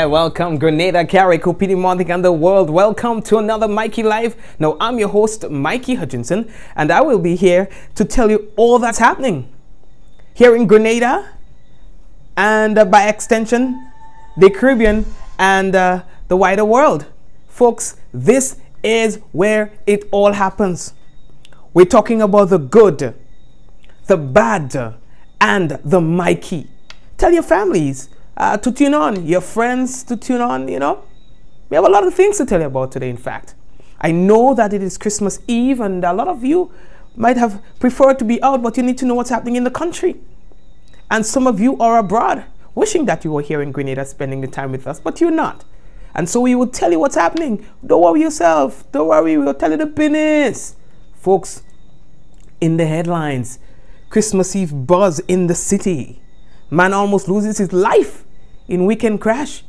Yeah, welcome Grenada, Carrick, Pity Montic, and the world. Welcome to another Mikey Live. Now, I'm your host, Mikey Hutchinson, and I will be here to tell you all that's happening here in Grenada, and by extension, the Caribbean and the wider world. Folks, this is where it all happens. We're talking about the good, the bad, and the Mikey. Tell your families to tune on, your friends to tune on, you know. We have a lot of things to tell you about today, in fact. I know that it is Christmas Eve, and a lot of you might have preferred to be out, but you need to know what's happening in the country. And some of you are abroad, wishing that you were here in Grenada spending the time with us, but you're not. And so we will tell you what's happening. Don't worry yourself. Don't worry, we'll tell you the business. Folks, in the headlines, Christmas Eve buzz in the city. Man almost loses his life in weekend crash.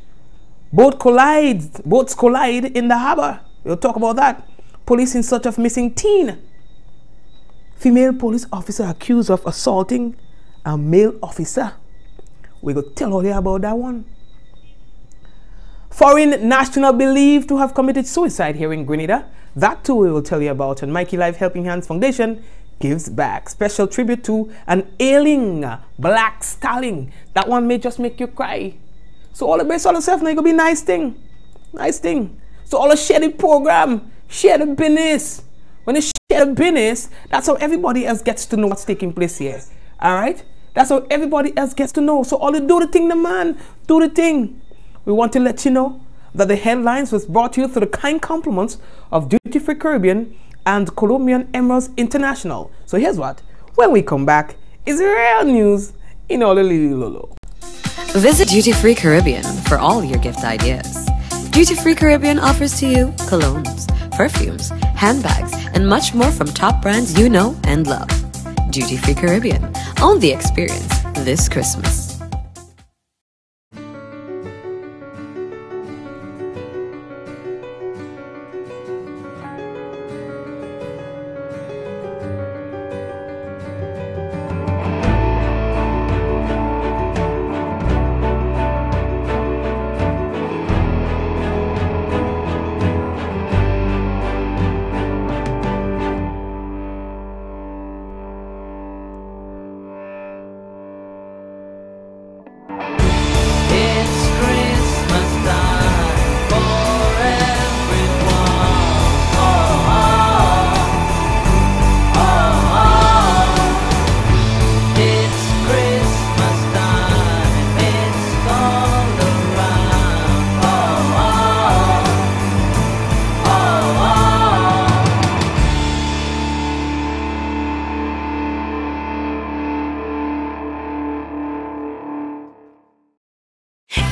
Boats collide in the harbor. We'll talk about that. Police in search of missing teen. Female police officer accused of assaulting a male officer. We will tell all you about that one. Foreign national believed to have committed suicide here in Grenada. That too we will tell you about. And Mikey Life Helping Hands Foundation gives back. Special tribute to an ailing black stallion. That one may just make you cry. So all the best on yourself now, it's gonna be nice thing. Nice thing. So all the share the program, share the business. When you share the business, that's how everybody else gets to know what's taking place here. Alright? That's how everybody else gets to know. So all you do the thing, the man, do the thing. We want to let you know that the headlines was brought to you through the kind compliments of Duty Free Caribbean and Colombian Emeralds International. So here's what. When we come back, it's real news in all the Lili Lolo. Visit Duty Free Caribbean for all your gift ideas. Duty Free Caribbean offers to you colognes, perfumes, handbags, and much more from top brands you know and love. Duty Free Caribbean. Own the experience this Christmas.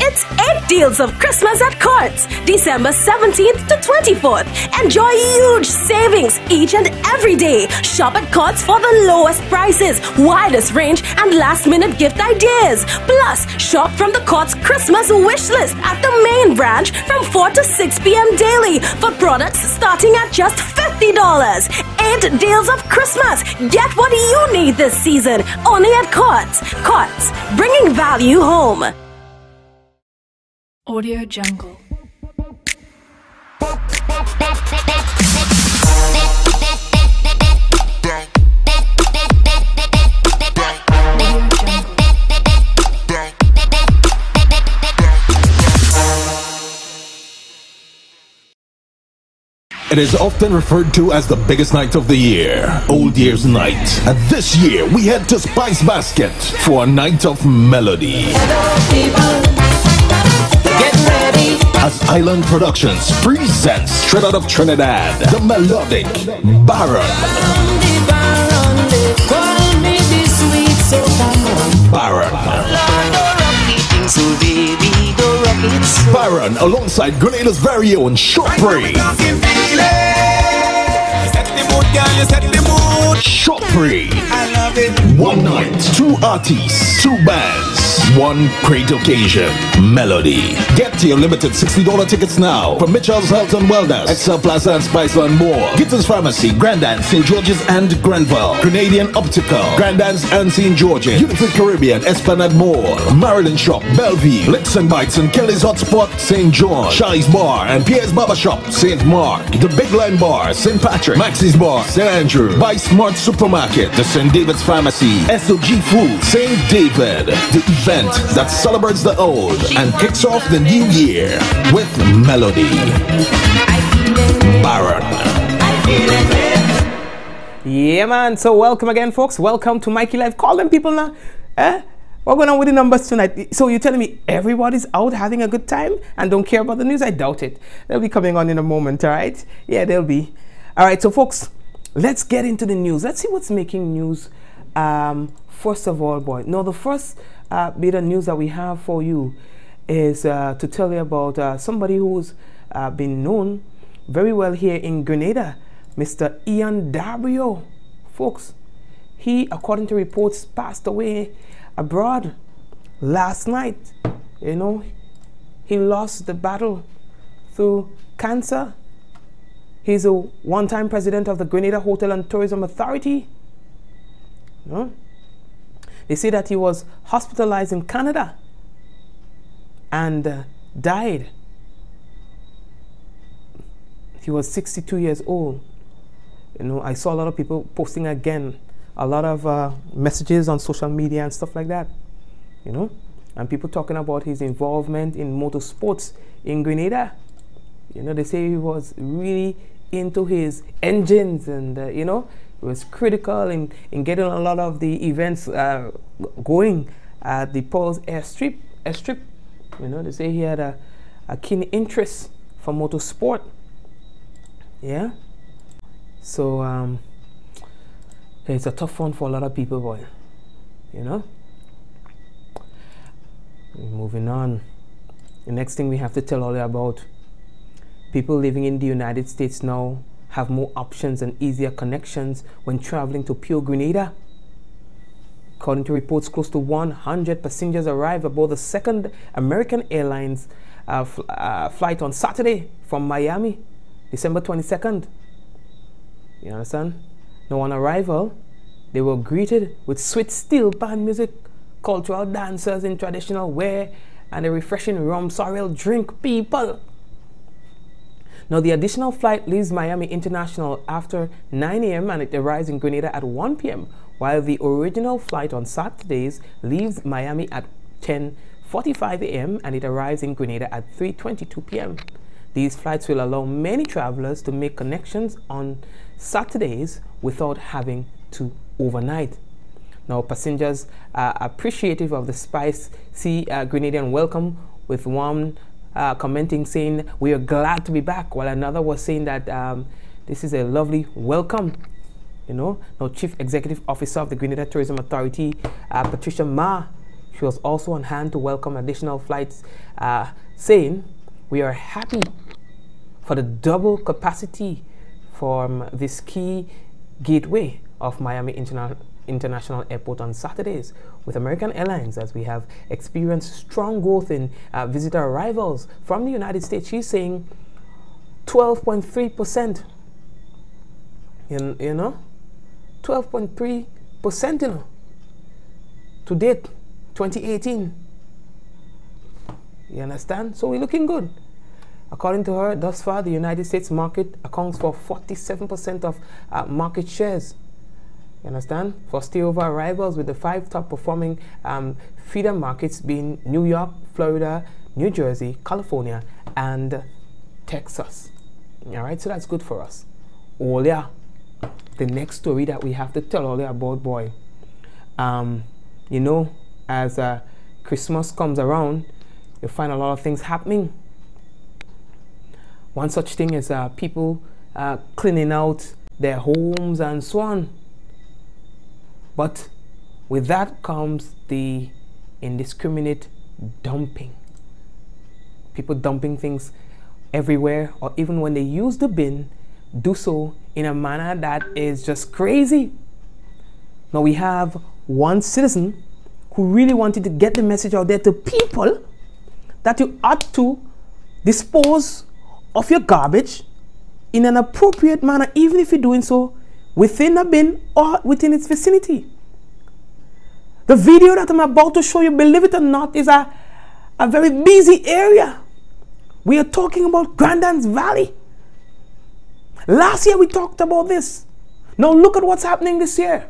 It's 8 deals of Christmas at Courts, December 17th to 24th. Enjoy huge savings each and every day. Shop at Courts for the lowest prices, widest range, and last-minute gift ideas. Plus, shop from the Courts Christmas wish list at the main branch from 4 to 6 p.m. daily for products starting at just $50. 8 deals of Christmas. Get what you need this season. Only at Courts. Courts, bringing value home. Audio Jungle. It is often referred to as the biggest night of the year, Old Year's Night. And this year, we head to Spice Basket for a night of melody. Hello, people. Get ready. As Island Productions presents straight out of Trinidad, the melodic Baron. Baron, alongside Grenada's very own Shortbread. Shortbread. 1 night, 2 artists, 2 bands. One great occasion, Melody. Get your limited $60 tickets now from Mitchell's Health and Wellness, Excel Plaza and Spice and more. Gittins Pharmacy, Grandance, St. George's and Grenville. Grenadian Optical, Grandance and St. George's. Duty Caribbean, Esplanade Mall. Maryland Shop, Bellevue. Licks and Bites and Kelly's Hotspot, St. John. Shai's Bar and Pierre's Barber Shop, St. Mark. The Big Line Bar, St. Patrick. Maxie's Bar, St. Andrew. Buy Smart Supermarket, the St. David's Pharmacy. SOG Food, St. David. The event that celebrates the old and kicks off the new year with Melody. Baron. Yeah, man. So welcome again, folks. Welcome to Mikey Live. Call them people now. What's going on with the numbers tonight? So you're telling me everybody's out having a good time and don't care about the news? I doubt it. They'll be coming on in a moment, all right? Yeah, they'll be. All right, so folks, let's get into the news. Let's see what's making news. First of all, boy. No, the first bit of news that we have for you is to tell you about somebody who's been known very well here in Grenada, Mr. Ian Dabrio. Folks, he, according to reports, passed away abroad last night. You know, he lost the battle through cancer. He's a one-time president of the Grenada Hotel and Tourism Authority. You know? They say that he was hospitalized in Canada and died. He was 62 years old. You know, I saw a lot of people posting again, a lot of messages on social media and stuff like that. You know, and people talking about his involvement in motorsports in Grenada. You know, they say he was really into his engines and, you know, it was critical in getting a lot of the events going at the Paul's airstrip. You know, they say he had a keen interest for motorsport. Yeah. So it's a tough one for a lot of people, boy. You know. Moving on. The next thing we have to tell all you about: people living in the United States now have more options and easier connections when traveling to Pure Grenada. According to reports, close to 100 passengers arrived aboard the second American Airlines flight on Saturday from Miami, December 22nd. You understand? Now on arrival, they were greeted with sweet steel band music, cultural dancers in traditional wear, and a refreshing rum sorrel drink, people. Now, the additional flight leaves Miami International after 9 a.m. and it arrives in Grenada at 1 p.m., while the original flight on Saturdays leaves Miami at 10:45 a.m. and it arrives in Grenada at 3:22 p.m. These flights will allow many travelers to make connections on Saturdays without having to overnight. Now, passengers are appreciative of the spicy Grenadian welcome, with one commenting saying, "We are glad to be back," while another was saying that this is a lovely welcome. You know, now Chief Executive Officer of the Grenada Tourism Authority, Patricia Ma, she was also on hand to welcome additional flights, saying, "We are happy for the double capacity from this key gateway of Miami International Airport on Saturdays with American Airlines, as we have experienced strong growth in visitor arrivals from the United States." She's saying 12.3%. You know, 12.3%. You know, to date, 2018. You understand? So we're looking good. According to her, thus far, the United States market accounts for 47% of market shares. You understand? For stayover arrivals, with the 5 top performing feeder markets being New York, Florida, New Jersey, California, and Texas. All right, so that's good for us. Oh yeah, the next story that we have to tell all you about, boy. You know, as Christmas comes around, you find a lot of things happening. One such thing is people cleaning out their homes and so on. But with that comes the indiscriminate dumping. People dumping things everywhere, or even when they use the bin, do so in a manner that is just crazy. Now we have one citizen who really wanted to get the message out there to people that you ought to dispose of your garbage in an appropriate manner, even if you're doing so within a bin or within its vicinity. The video that I'm about to show you, believe it or not, is a very busy area. We are talking about Grandance Valley. Last year we talked about this. Now look at what's happening this year.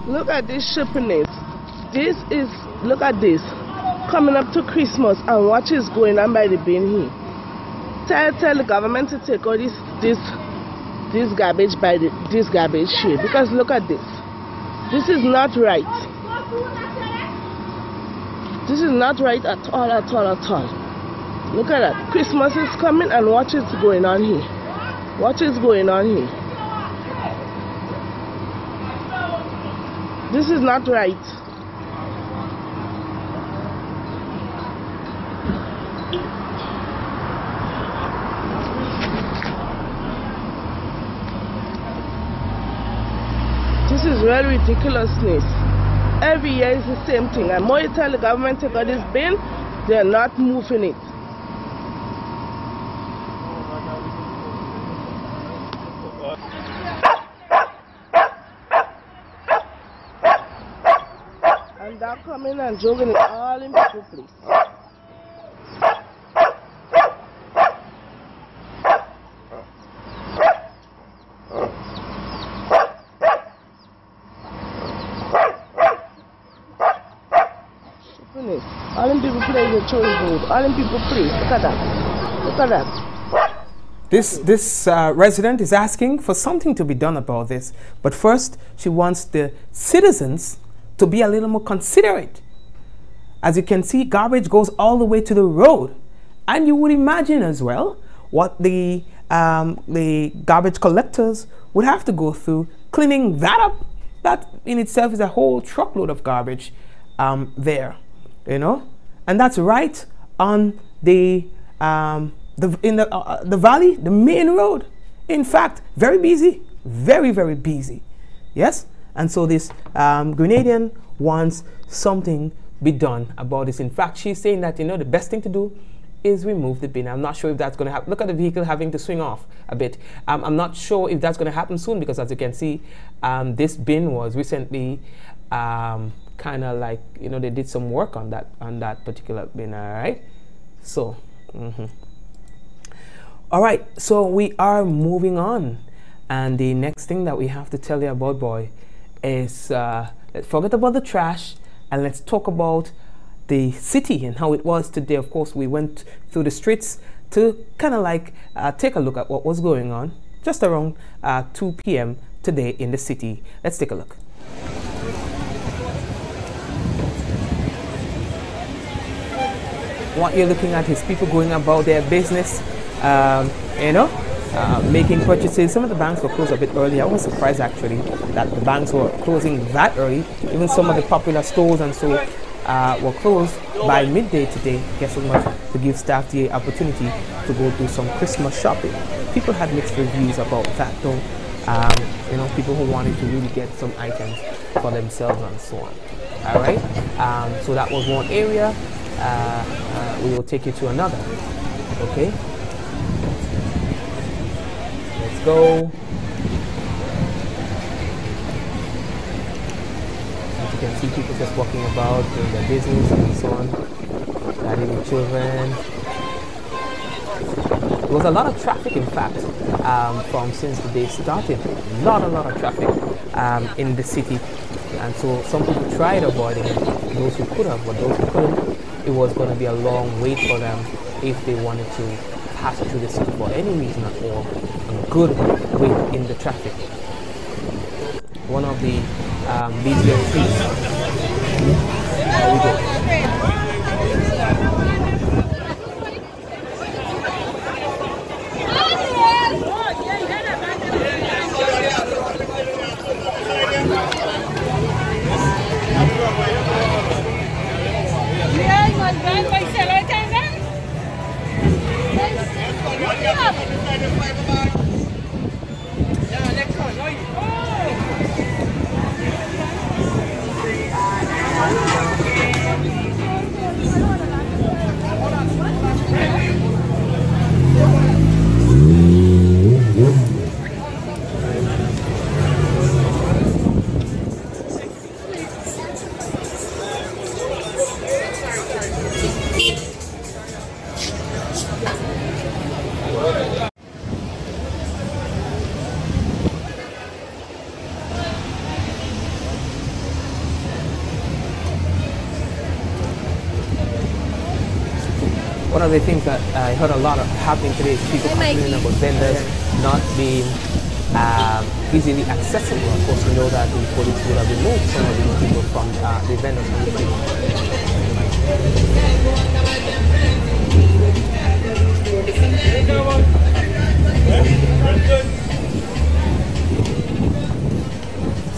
Look at this shippiness. Look at this. Coming up to Christmas and what is going on by the bin here. Tell the government to take all this garbage by this garbage here, because look at this. This is not right. This is not right at all, at all, at all. Look at that. Christmas is coming and what is going on here? What is going on here? This is not right. This is real ridiculousness. Every year is the same thing. And more you tell the government to got this bin, they're not moving it. And they're coming and jogging it all in people's place. All them people play the choice board. All them people play. Look at that. Look at that. This resident is asking for something to be done about this. But first, she wants the citizens to be a little more considerate. As you can see, garbage goes all the way to the road. And you would imagine as well what the garbage collectors would have to go through cleaning that up. That in itself is a whole truckload of garbage there. You know, and that's right on the valley, the main road. In fact, very busy, very, very busy. Yes, and so this Grenadian wants something be done about this. In fact, she's saying that, you know, the best thing to do is remove the bin. I'm not sure if that's going to happen. Look at the vehicle having to swing off a bit. I'm not sure if that's going to happen soon, because as you can see, this bin was recently kind of like, you know, they did some work on that particular bin. All right, so all right, so we are moving on, and the next thing that we have to tell you about, boy, is let's forget about the trash and let's talk about the city and how it was today. Of course, we went through the streets to kind of like take a look at what was going on just around 2 p.m. today in the city. Let's take a look. What you're looking at is people going about their business, you know, making purchases. Some of the banks were closed a bit early. I was surprised actually that the banks were closing that early. Even some of the popular stores and so were closed by midday today. Guess so much to give staff the opportunity to go do some Christmas shopping. People had mixed reviews about that though. You know, people who wanted to really get some items for themselves and so on. All right, so that was one area. We will take you to another. Okay, let's go. As you can see, people just walking about doing their business and so on, guiding the children. There was a lot of traffic, in fact, from since the day started. A lot of traffic in the city, and so some people tried avoiding it. Those who could have, but those who couldn't, it was going to be a long wait for them if they wanted to pass through the city for any reason at all. A good wait in the traffic. One of the busier streets. There we go. One of the things that I heard a lot of happening today is people complaining about vendors not being easily accessible. Of course, we know that the police would have removed some of these people from the vendors from the street.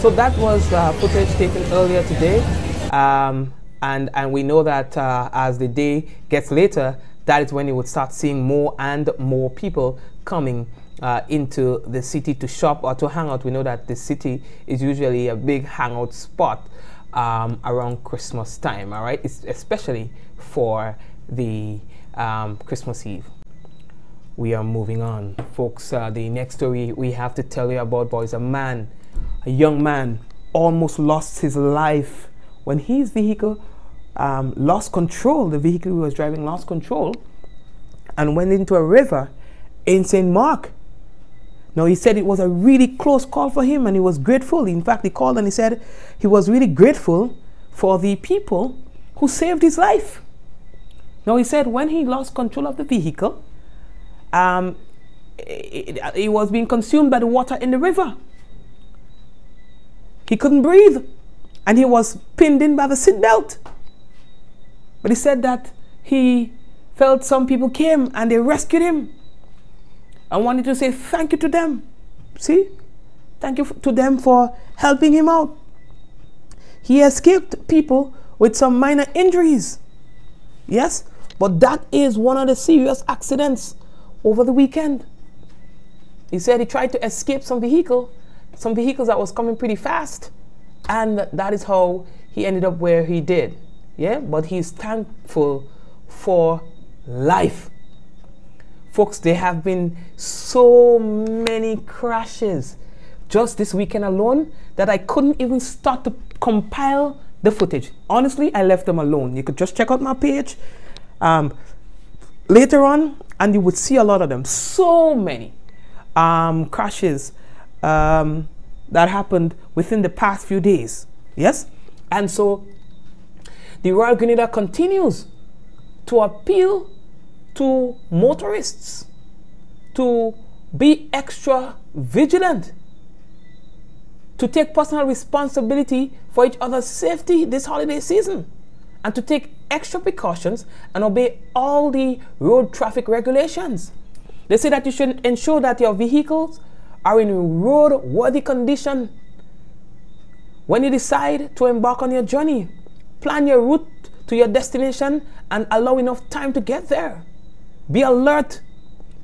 So that was footage taken earlier today, and we know that as the day gets later, that is when you would start seeing more and more people coming into the city to shop or to hang out. We know that the city is usually a big hangout spot around Christmas time, all right? It's especially for the Christmas Eve. We are moving on, folks. The next story we have to tell you about, boys, a young man almost lost his life when his vehicle lost control. The vehicle he was driving lost control and went into a river in St. Mark. Now, he said it was a really close call for him, and he was grateful. In fact, he called and he said he was really grateful for the people who saved his life. Now, he said when he lost control of the vehicle, it was being consumed by the water in the river. He couldn't breathe, and he was pinned in by the seatbelt. But he said that he felt some people came and they rescued him. I wanted to say thank you to them. See? Thank you to them for helping him out. He escaped people with some minor injuries. Yes? But that is one of the serious accidents over the weekend. He said he tried to escape some vehicles that was coming pretty fast, and that is how he ended up where he did. Yeah, but he's thankful for life. Folks, there have been so many crashes just this weekend alone that I couldn't even start to compile the footage. Honestly, I left them alone. You could just check out my page later on and you would see a lot of them. So many crashes that happened within the past few days. Yes? And so the Royal Grenada continues to appeal to motorists to be extra vigilant, to take personal responsibility for each other's safety this holiday season, and to take extra precautions and obey all the road traffic regulations. They say that you should ensure that your vehicles are in roadworthy condition. When you decide to embark on your journey, plan your route to your destination and allow enough time to get there. Be alert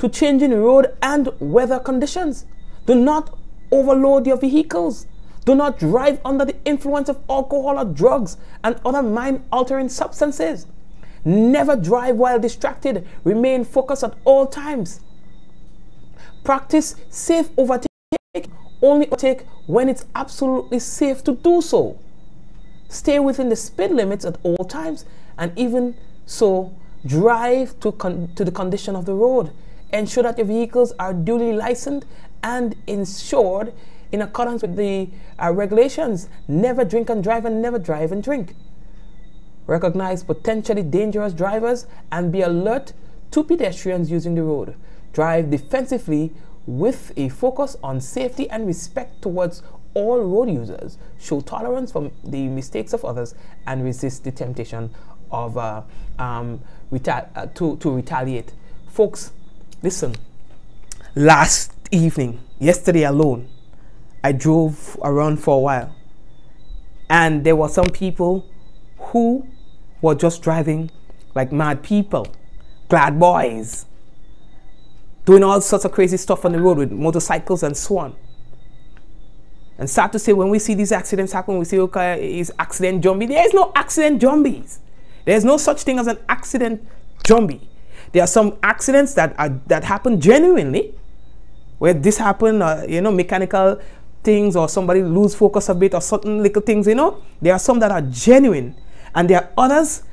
to changing road and weather conditions. Do not overload your vehicles. Do not drive under the influence of alcohol or drugs and other mind-altering substances. Never drive while distracted. Remain focused at all times. Practice safe overtaking. Only overtake when it's absolutely safe to do so. Stay within the speed limits at all times, and even so, drive to the condition of the road. Ensure that your vehicles are duly licensed and insured in accordance with the regulations. Never drink and drive, and never drive and drink. Recognize potentially dangerous drivers and be alert to pedestrians using the road. Drive defensively with a focus on safety and respect towards all road users. Show tolerance for the mistakes of others and resist the temptation of to retaliate. Folks, listen. Last evening, yesterday alone, I drove around for a while, and there were some people who were just driving like mad people, glad boys, doing all sorts of crazy stuff on the road with motorcycles and so on. And sad to say, when we see these accidents happen, we say, okay, is accident zombie? There is no accident zombies. There is no such thing as an accident zombie. There are some accidents that happen genuinely, where this happen, mechanical things, or somebody lose focus a bit, or certain little things, There are some that are genuine, and there are others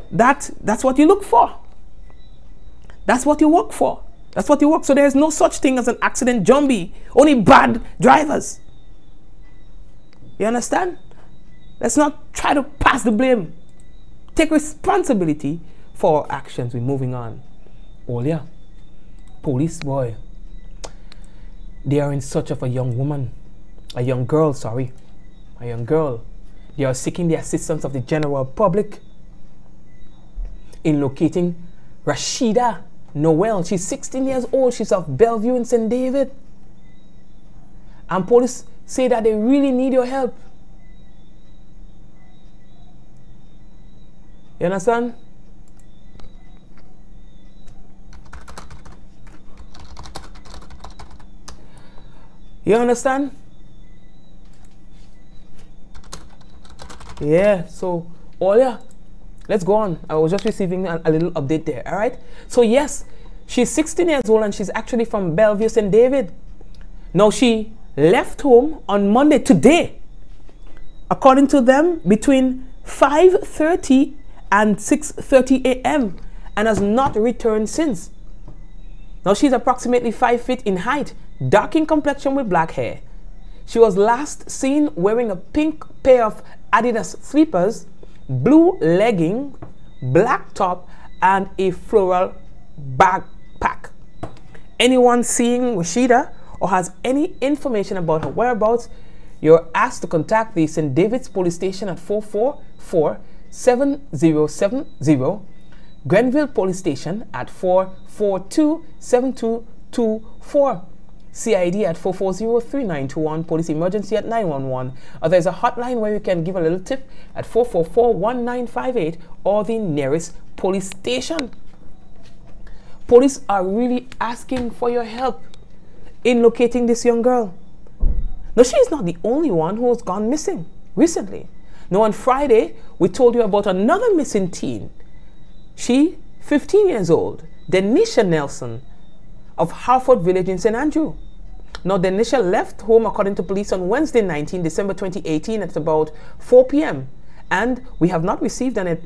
that's what you look for. That's what you work for. That's what you work. So there is no such thing as an accident zombie. Only bad drivers. You understand? Let's not try to pass the blame. Take responsibility for our actions. We're moving on. Oh yeah, police boy. They are in search of a young woman, a young girl, sorry, a young girl. They are seeking the assistance of the general public in locating Rashida Noel. She's 16 years old. She's of Bellevue in St. David. And police say that they really need your help. You understand? You understand? Yeah, so, oh yeah, let's go on. I was just receiving a little update there, all right? So yes, she's 16 years old and she's actually from Bellevue, St. David. Now she left home on Monday, today, according to them, between 5:30 and 6:30 a.m. and has not returned since. Now she's approximately 5 feet in height, dark in complexion with black hair. She was last seen wearing a pink pair of Adidas slippers, blue legging, black top, and a floral backpack. Anyone seeing Rashida or has any information about her whereabouts, you're asked to contact the St. David's Police Station at 444-7070, Grenville Police Station at 442-7224, CID at 440-3921, Police Emergency at 911, or there's a hotline where you can give a little tip at 444-1958 or the nearest police station. Police are really asking for your help in locating this young girl. Now, she is not the only one who has gone missing recently. Now, on Friday, we told you about another missing teen. She, 15 years old, Denisha Nelson of Harford Village in St. Andrew. Now, Denisha left home, according to police, on Wednesday, 19 December 2018 at about 4 p.m. And we have not received a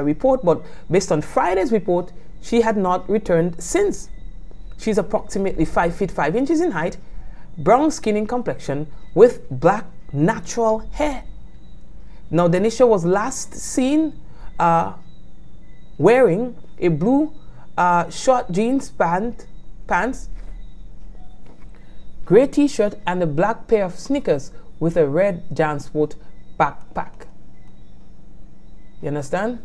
report, but based on Friday's report, she had not returned since. She's approximately 5 feet 5 inches in height, brown skin in complexion, with black natural hair. Now, Denisha was last seen wearing a blue short jeans pants, gray t-shirt, and a black pair of sneakers with a red JanSport backpack. You understand?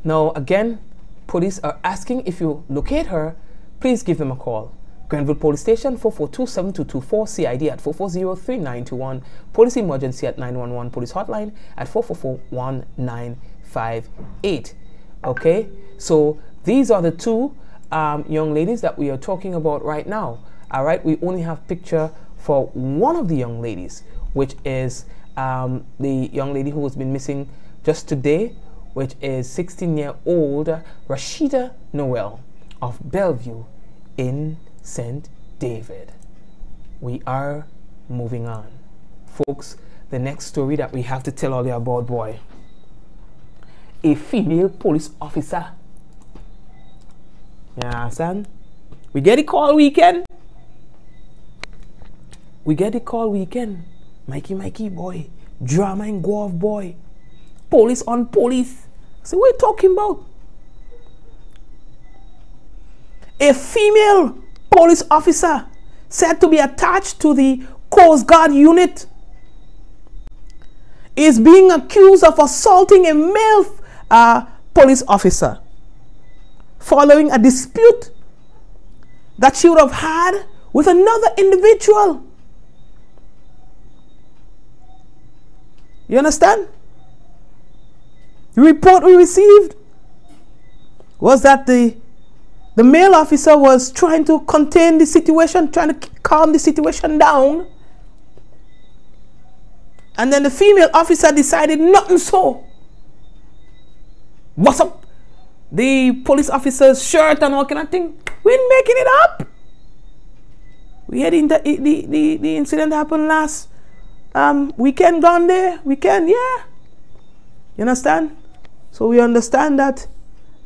Now, again, police are asking if you locate her, please give them a call. Grenville Police Station, 442-7224, CID at 440-3921, Police Emergency at 911, Police Hotline at 444-1958. Okay, so these are the two young ladies that we are talking about right now. All right, we only have picture for one of the young ladies, which is the young lady who has been missing just today, which is 16-year-old Rashida Noel of Bellevue in St. David. We are moving on. Folks, the next story that we have to tell all you about, boy. A female police officer. You understand? We get a call weekend. We get a call weekend. Mikey, boy. Drama and go off, boy. Police on police. So what are you talking about? A female police officer said to be attached to the Coast Guard unit is being accused of assaulting a male police officer following a dispute that she would have had with another individual. You understand? The report we received was that the male officer was trying to contain the situation, trying to calm the situation down. And then the female officer decided nothing so. What's up? The police officer's shirt and all kind of thing. We ain't making it up. We had the incident happened last weekend gone there. Weekend, yeah. You understand? So we understand that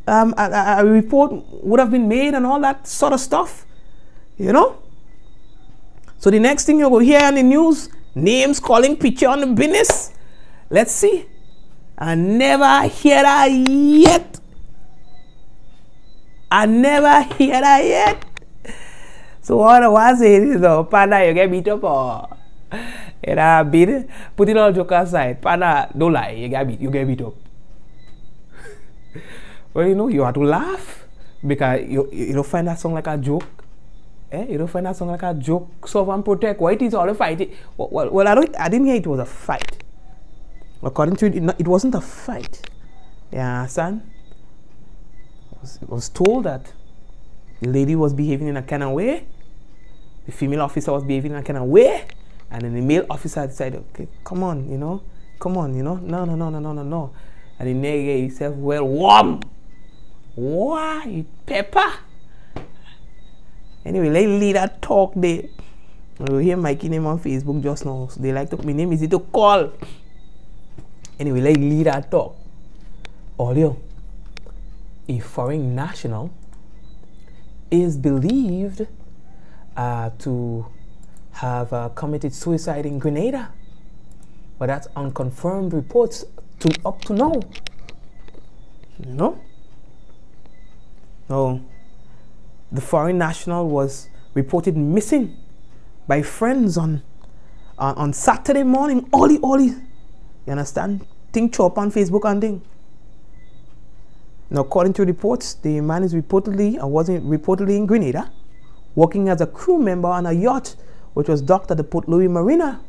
a report would have been made and all that sort of stuff, you know. So the next thing you will hear on the news, names calling picture on the business, Let's see. I never hear that yet. I never hear that yet. So what I was saying is, Panda, you get beat up or beat? Put it all joke aside. Panda, don't lie. You get beat up. Well, you know, you have to laugh because you don't find that song like a joke. You don't find that song like a joke. Serve and protect. Why it is all a fight? Well, I didn't hear it was a fight. According to it, it wasn't a fight. You understand? I was told that the lady was behaving in a kind of way, the female officer was behaving in a kind of way, and then the male officer decided, okay, come on, no. And the nigga himself, well, warm. Why, pepper? Anyway, let's leave that talk there. You hear Mikey name on Facebook just now. So they like to, my name is to call. Anyway, let's leave that talk. Audio. A foreign national is believed to have committed suicide in Grenada, but that's unconfirmed reports up to now. You know? No. The foreign national was reported missing by friends on Saturday morning. Oli. You understand? Think chop on Facebook and thing. Now, according to reports, the man is reportedly in Grenada, working as a crew member on a yacht which was docked at the Port Louis Marina.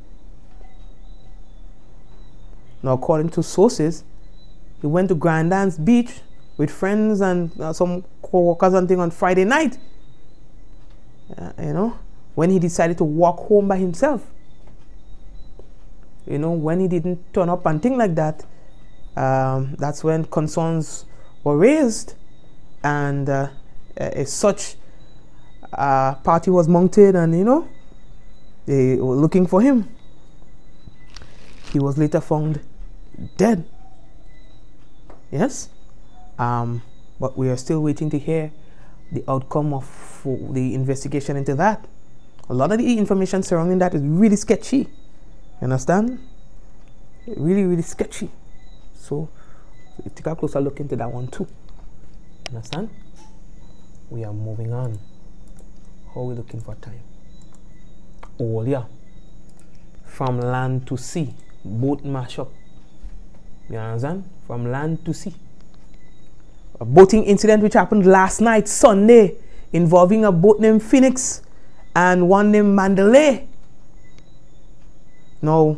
Now, according to sources, he went to Grandance Beach with friends and some co-workers and thing on Friday night. You know, when he decided to walk home by himself. You know, when he didn't turn up and things like that, that's when concerns were raised, and a such party was mounted, and you know, they were looking for him. He was later found dead. Yes, but we are still waiting to hear the outcome of the investigation into that. A lot of the information surrounding that is really sketchy. You understand? Really sketchy. So we take a closer look into that one too. Understand? We are moving on. How are we looking for time? Oh yeah. From land to sea, boat mash up. You understand? From land to sea. A boating incident which happened last night, Sunday, involving a boat named Phoenix and one named Mandalay. Now,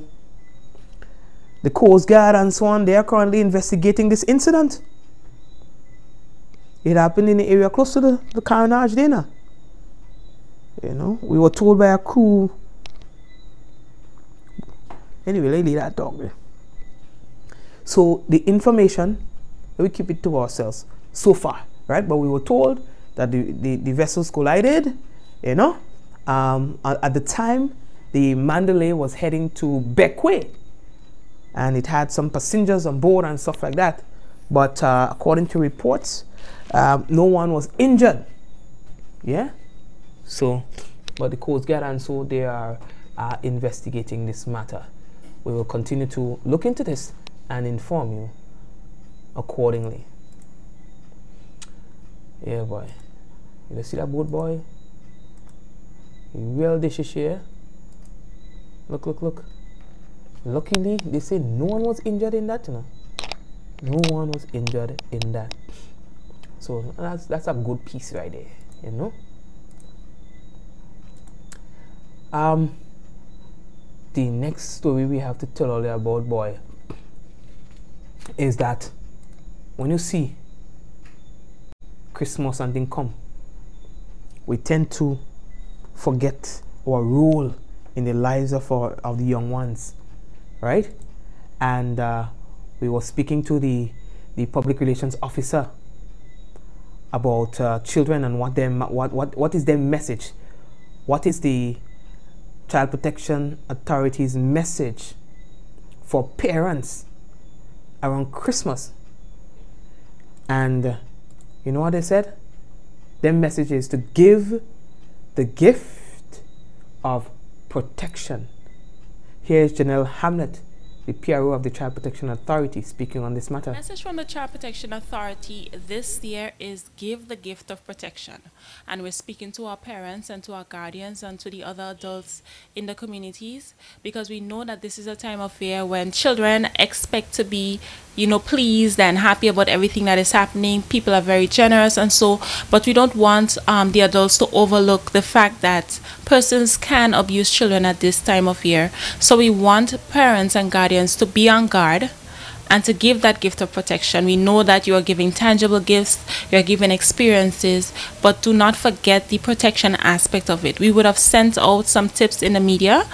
the Coast Guard and so on, they are currently investigating this incident. It happened in the area close to the carnage there now. You know, we were told by a crew. Anyway, let's leave that talk there. So the information, we keep it to ourselves so far, right? But we were told that the vessels collided, you know. At the time, the Mandalay was heading to Beckway, and it had some passengers on board and stuff like that. But according to reports, no one was injured. Yeah. So, but the Coast Guard and so they are investigating this matter. We will continue to look into this and inform you accordingly. Yeah, boy. You see that boat, boy? Real dishes here. Look. Luckily, they say no one was injured in that, you know. No one was injured in that. So that's a good piece right there, you know. The next story we have to tell all you about, boy, is that when you see Christmas and things come, we tend to forget our role in the lives of the young ones, right? And we were speaking to the public relations officer about children and what is their message. What is the Child Protection Authority's message for parents around Christmas? And you know what they said? Their message is to give the gift of protection. Here's Janelle Hamlet the PRO of the Child Protection Authority, speaking on this matter. Message from the Child Protection Authority this year is give the gift of protection. And we're speaking to our parents and to our guardians and to the other adults in the communities, because we know that this is a time of year when children expect to be, you know, pleased and happy about everything that is happening. People are very generous and so, but we don't want the adults to overlook the fact that persons can abuse children at this time of year. So we want parents and guardians to be on guard and to give that gift of protection. We know that you are giving tangible gifts, you are giving experiences, but do not forget the protection aspect of it. We would have sent out some tips in the media,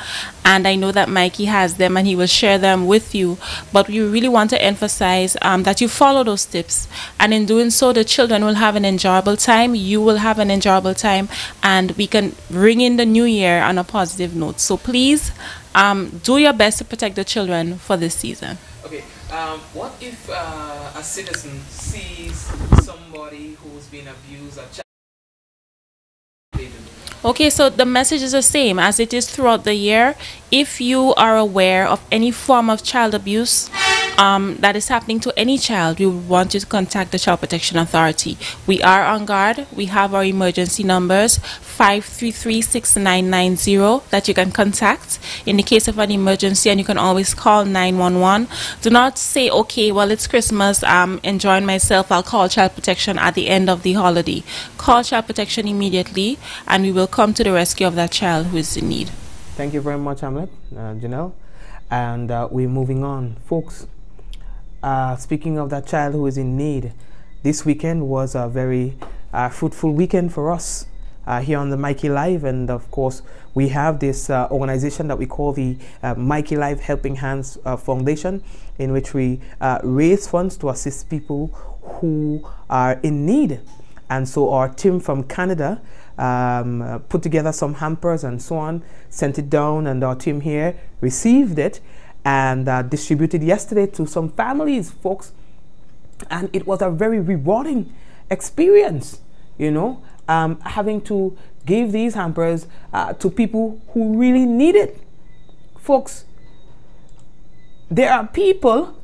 and I know that Mikey has them and he will share them with you, but we really want to emphasize that you follow those tips, and in doing so the children will have an enjoyable time, you will have an enjoyable time, and we can bring in the new year on a positive note. So please do your best to protect the children for this season. Okay, what if a citizen sees somebody who's been abused or Okay, so the message is the same as it is throughout the year. If you are aware of any form of child abuse that is happening to any child, we want you to contact the Child Protection Authority. We are on guard. We have our emergency numbers 533-6990 that you can contact in the case of an emergency, and you can always call 911. Do not say, okay, well, it's Christmas, I'm enjoying myself, I'll call Child Protection at the end of the holiday. Call Child Protection immediately, and we will come to the rescue of that child who is in need. Thank you very much, Hamlet, Janelle. And we're moving on, folks. Speaking of that child who is in need, this weekend was a very fruitful weekend for us here on the Mikey Live, and of course we have this organization that we call the Mikey Live Helping Hands Foundation, in which we raise funds to assist people who are in need. And so our team from Canada put together some hampers and so on, sent it down, and our team here received it and distributed yesterday to some families, folks. And it was a very rewarding experience, you know, having to give these hampers to people who really need it. Folks, there are people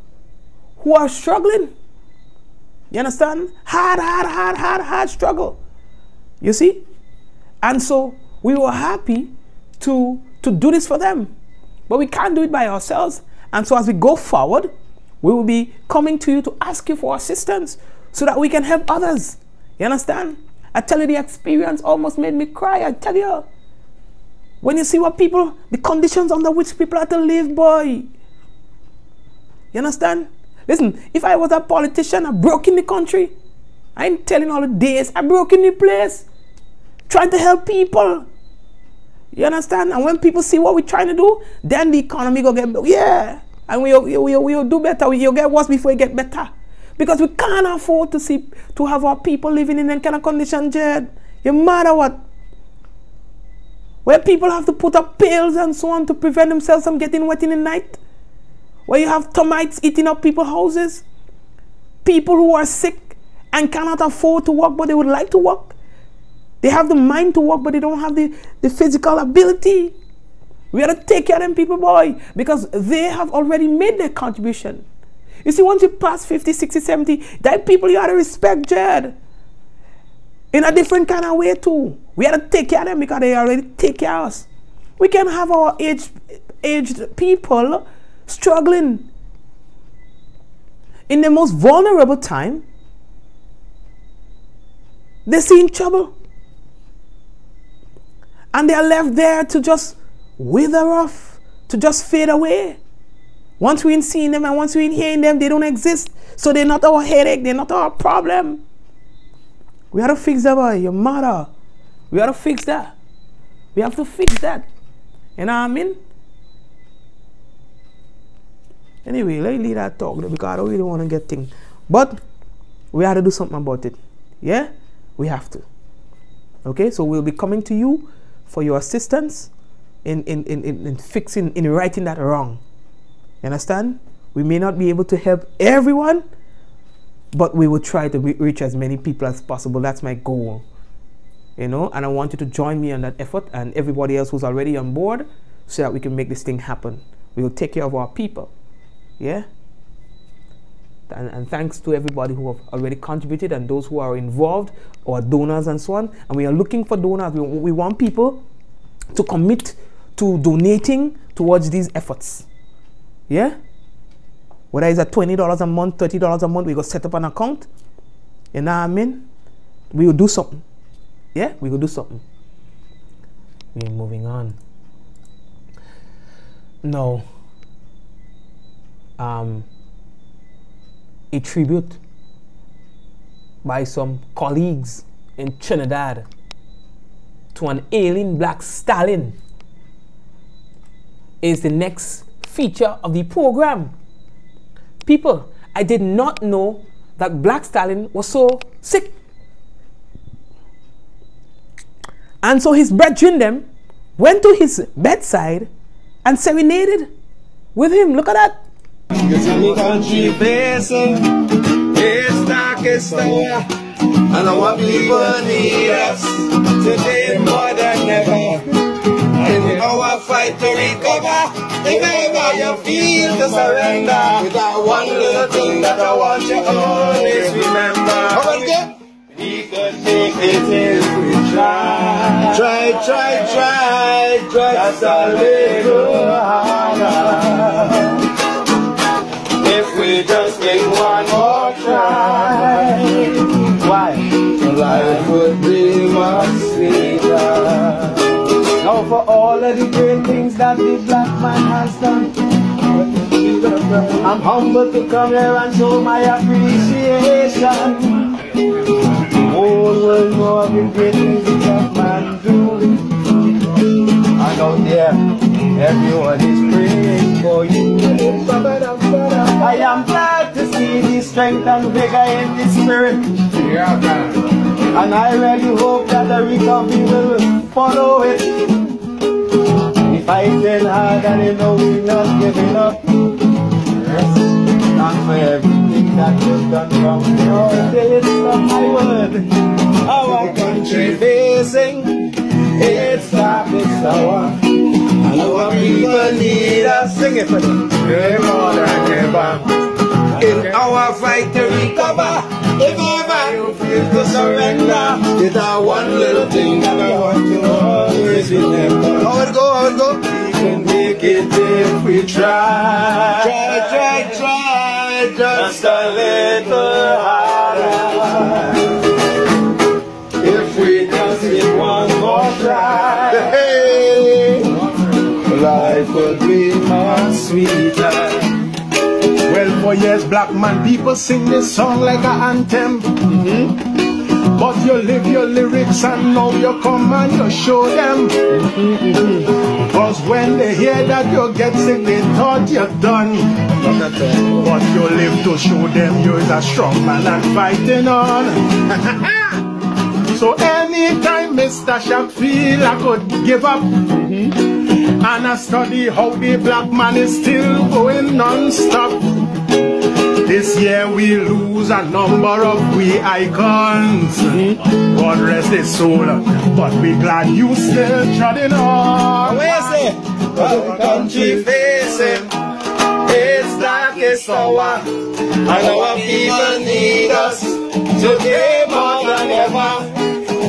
who are struggling. You understand? Hard struggle. You see? And so we were happy to do this for them. But we can't do it by ourselves. And so as we go forward, we will be coming to you to ask you for assistance so that we can help others. You understand? I tell you, the experience almost made me cry. I tell you. When you see what people, the conditions under which people have to live, boy. You understand? Listen, if I was a politician, I broke in the country. I ain't telling all the days. I broke in the place. Trying to help people. You understand? And when people see what we're trying to do, then the economy go get, yeah. And we'll do better. We'll get worse before we get better. Because we can't afford to have our people living in that kind of condition, Jed. You matter what? Where people have to put up pills and so on to prevent themselves from getting wet in the night. Where you have termites eating up people's houses. People who are sick and cannot afford to work, but they would like to work. They have the mind to work, but they don't have the physical ability. We have to take care of them people, boy, because they have already made their contribution. You see, once you pass 50, 60, 70, that people you have to respect, Jed. In a different kind of way, too. We have to take care of them because they already take care of us. We can have our aged people struggling in the most vulnerable time. They see in trouble. And they are left there to just wither off, to just fade away. Once we ain't seeing them and once we ain't hearing them, they don't exist. So they're not our headache, they're not our problem. We have to fix that, boy, your mother. We have to fix that. We have to fix that. You know what I mean? Anyway, let me leave that talk because I don't really want to get things. But we have to do something about it. Yeah? We have to. Okay? So we'll be coming to you for your assistance in fixing, in righting that wrong. You understand? We may not be able to help everyone, but we will try to reach as many people as possible. That's my goal. You know, and I want you to join me on that effort and everybody else who's already on board so that we can make this thing happen. We will take care of our people. Yeah. And thanks to everybody who have already contributed and those who are involved or donors and so on. And we are looking for donors. We want people to commit to donating towards these efforts. Yeah? Whether it's at $20 a month, $30 a month, we go set up an account. You know what I mean? We will do something. Yeah? We will do something. We're moving on. Now, a tribute by some colleagues in Trinidad to an alien black stallion is the next feature of the program. People, I did not know that black stallion was so sick. And so his brethren them went to his bedside and serenaded with him. Look at that. Country facing its darkest hour, and our people need us today more than ever. In our fight to recover, if ever you feel to surrender, with that one little thing that I want you always remember. We could take it if we try. Try just a little harder. If we just take one more try, why? Life would be much sweeter. Now for all of the great things that the black man has done, I'm humbled to come here and show my appreciation. Whole world know of the great things the black man do. And out there, everyone is praying for you. I am glad to see the strength and vigor in the spirit. Yeah, man. And I really hope that the recovery will follow it. The fighting hard and you know we're not giving up. Yes. Thanks for everything that you've done from your days of my word. Our country facing its darkest hour. And our people need us. Sing it for them. More than ever. In our fight to recover, if ever you feel to surrender, it's our one little thing that I want to always remember. How it go? We can make it if we try. Try, just a little harder. If we just get one more try, hey, life would be much sweeter. Well, for years, black man, people sing this song like an anthem. But you live your lyrics and now you come and you show them. Cause when they hear that you get sick, they thought you're done. But you live to show them you're a strong man and fighting on. So anytime Mr. Shaq feel I could give up, and I study how the black man is still going non-stop. This year we lose a number of we icons. God rest his soul, but we glad you still trotting on. Our country facing its darkest hour, and our people need us today more than ever.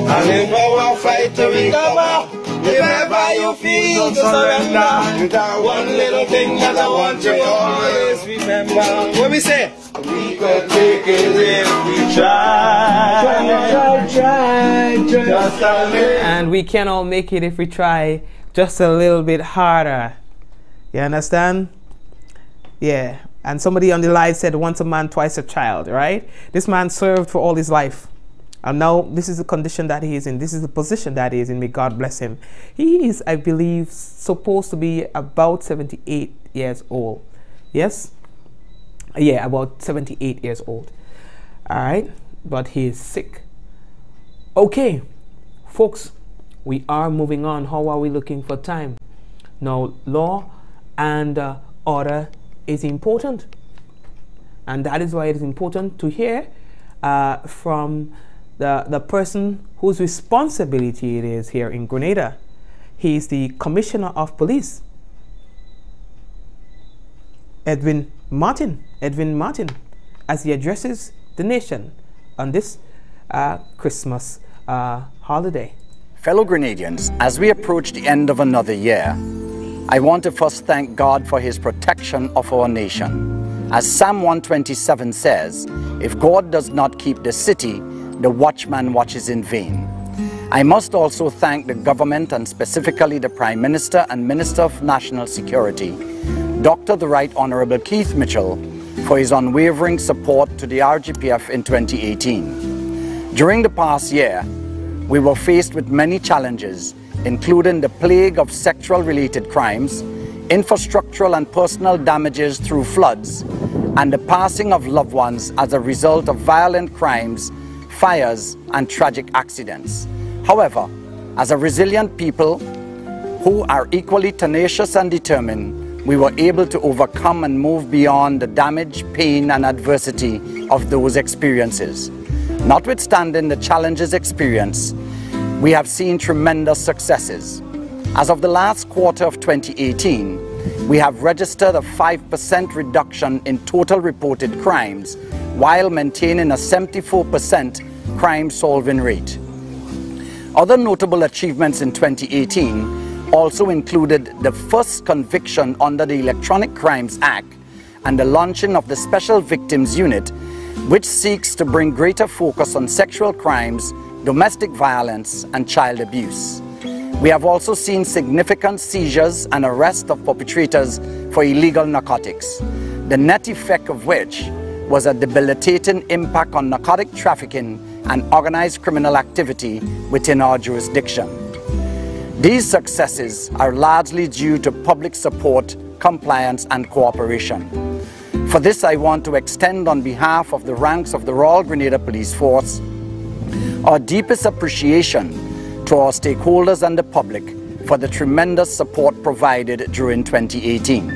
And in our fight to recover, if ever you feel to surrender, with that one little thing that I want you always remember. What we say? We could take it if we try, just a little. And we can all make it if we try just a little bit harder. You understand? Yeah. And somebody on the live said, once a man, twice a child, right? This man served for all his life. And now this is the condition that he is in. This is the position that he is in. May God bless him. He is, I believe, supposed to be about 78 years old. Yes? Yeah, about 78 years old. All right? But he is sick. Okay, folks, we are moving on. How are we looking for time? Now, law and order is important. And that is why it is important to hear from the person whose responsibility it is here in Grenada. He is the Commissioner of Police, Edwin Edwin Martin, as he addresses the nation on this Christmas holiday. Fellow Grenadians, as we approach the end of another year, I want to first thank God for His protection of our nation. As Psalm 127 says, if God does not keep the city, the watchman watches in vain. I must also thank the government and specifically the Prime Minister and Minister of National Security, Dr. the Right Honorable Keith Mitchell, for his unwavering support to the RGPF in 2018. During the past year, we were faced with many challenges, including the plague of sexual-related crimes, infrastructural and personal damages through floods, and the passing of loved ones as a result of violent crimes, fires, and tragic accidents. However, as a resilient people who are equally tenacious and determined, we were able to overcome and move beyond the damage, pain, and adversity of those experiences. Notwithstanding the challenges experienced, we have seen tremendous successes. As of the last quarter of 2018, we have registered a 5% reduction in total reported crimes while maintaining a 74% crime solving rate. Other notable achievements in 2018 also included the first conviction under the Electronic Crimes Act and the launching of the Special Victims Unit, which seeks to bring greater focus on sexual crimes, domestic violence, and child abuse. We have also seen significant seizures and arrest of perpetrators for illegal narcotics, the net effect of which was a debilitating impact on narcotic trafficking and organized criminal activity within our jurisdiction. These successes are largely due to public support, compliance, and cooperation. For this, I want to extend on behalf of the ranks of the Royal Grenada Police Force our deepest appreciation to our stakeholders and the public for the tremendous support provided during 2018.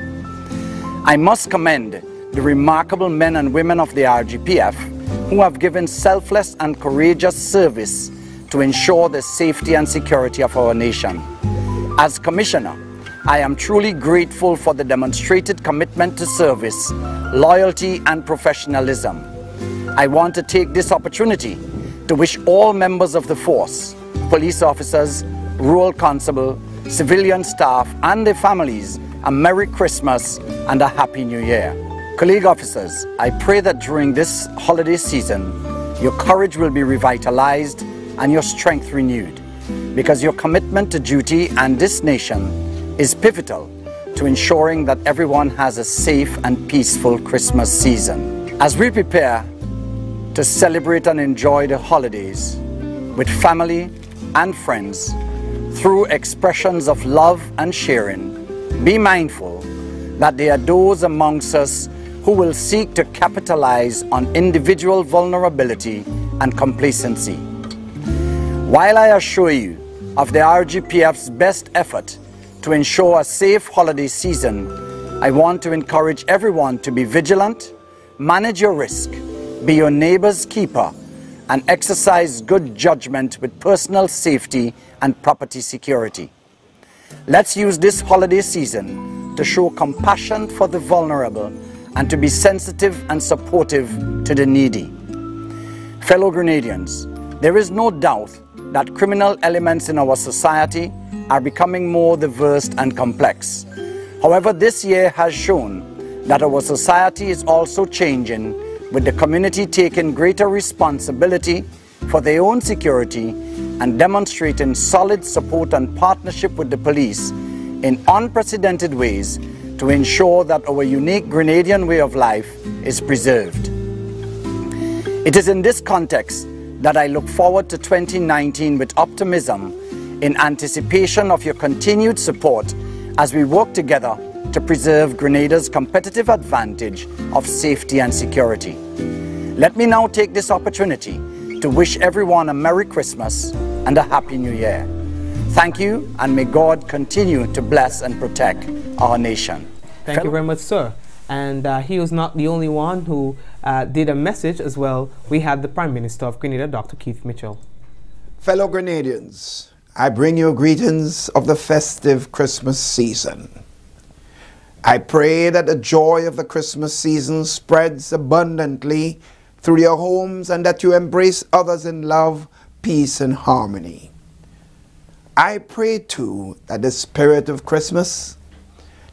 I must commend the remarkable men and women of the RGPF who have given selfless and courageous service to ensure the safety and security of our nation. As Commissioner, I am truly grateful for the demonstrated commitment to service, loyalty, and professionalism. I want to take this opportunity to wish all members of the force, police officers, rural constable, civilian staff, and their families a Merry Christmas and a Happy New Year. Colleague officers, I pray that during this holiday season, your courage will be revitalized and your strength renewed, because your commitment to duty and this nation is pivotal to ensuring that everyone has a safe and peaceful Christmas season. As we prepare to celebrate and enjoy the holidays with family and friends through expressions of love and sharing, be mindful that there are those amongst us who will seek to capitalize on individual vulnerability and complacency. While I assure you of the RGPF's best effort to ensure a safe holiday season, I want to encourage everyone to be vigilant, manage your risk, be your neighbor's keeper, and exercise good judgment with personal safety and property security. Let's use this holiday season to show compassion for the vulnerable and to be sensitive and supportive to the needy. Fellow Grenadians, there is no doubt that criminal elements in our society are becoming more diverse and complex. However, this year has shown that our society is also changing, with the community taking greater responsibility for their own security and demonstrating solid support and partnership with the police in unprecedented ways to ensure that our unique Grenadian way of life is preserved. It is in this context that I look forward to 2019 with optimism, in anticipation of your continued support as we work together to preserve Grenada's competitive advantage of safety and security. Let me now take this opportunity to wish everyone a Merry Christmas and a Happy New Year. Thank you, and may God continue to bless and protect our nation. Thank you very much, sir. And he was not the only one who did a message as well. We had the Prime Minister of Grenada, Dr. Keith Mitchell. Fellow Grenadians, I bring you greetings of the festive Christmas season. I pray that the joy of the Christmas season spreads abundantly through your homes and that you embrace others in love, peace, and harmony. I pray too that the spirit of Christmas,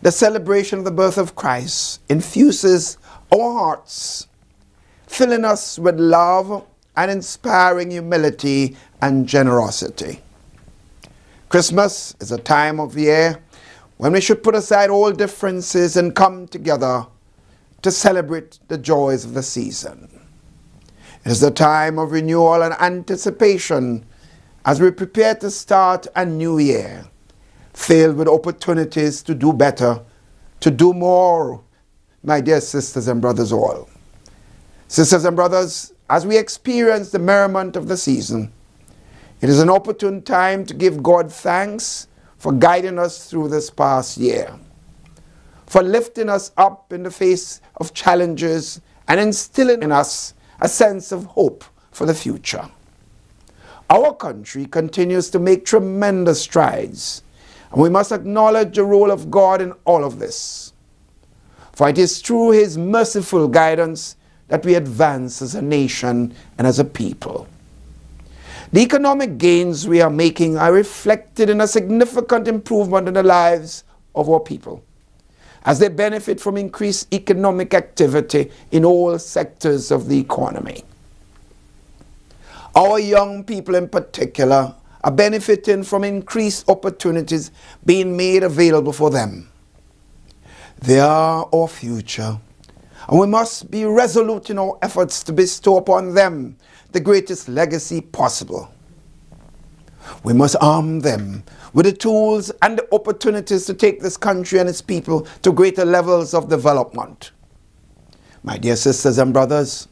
the celebration of the birth of Christ, infuses our hearts, filling us with love and inspiring humility and generosity. Christmas is a time of year when we should put aside all differences and come together to celebrate the joys of the season. It is a time of renewal and anticipation as we prepare to start a new year, filled with opportunities to do better, to do more, my dear sisters and brothers all. Sisters and brothers, as we experience the merriment of the season, it is an opportune time to give God thanks for guiding us through this past year, for lifting us up in the face of challenges and instilling in us a sense of hope for the future. Our country continues to make tremendous strides, and we must acknowledge the role of God in all of this. For it is through His merciful guidance that we advance as a nation and as a people. The economic gains we are making are reflected in a significant improvement in the lives of our people, as they benefit from increased economic activity in all sectors of the economy. Our young people in particular are benefiting from increased opportunities being made available for them. They are our future, and we must be resolute in our efforts to bestow upon them the greatest legacy possible. We must arm them with the tools and the opportunities to take this country and its people to greater levels of development. My dear sisters and brothers,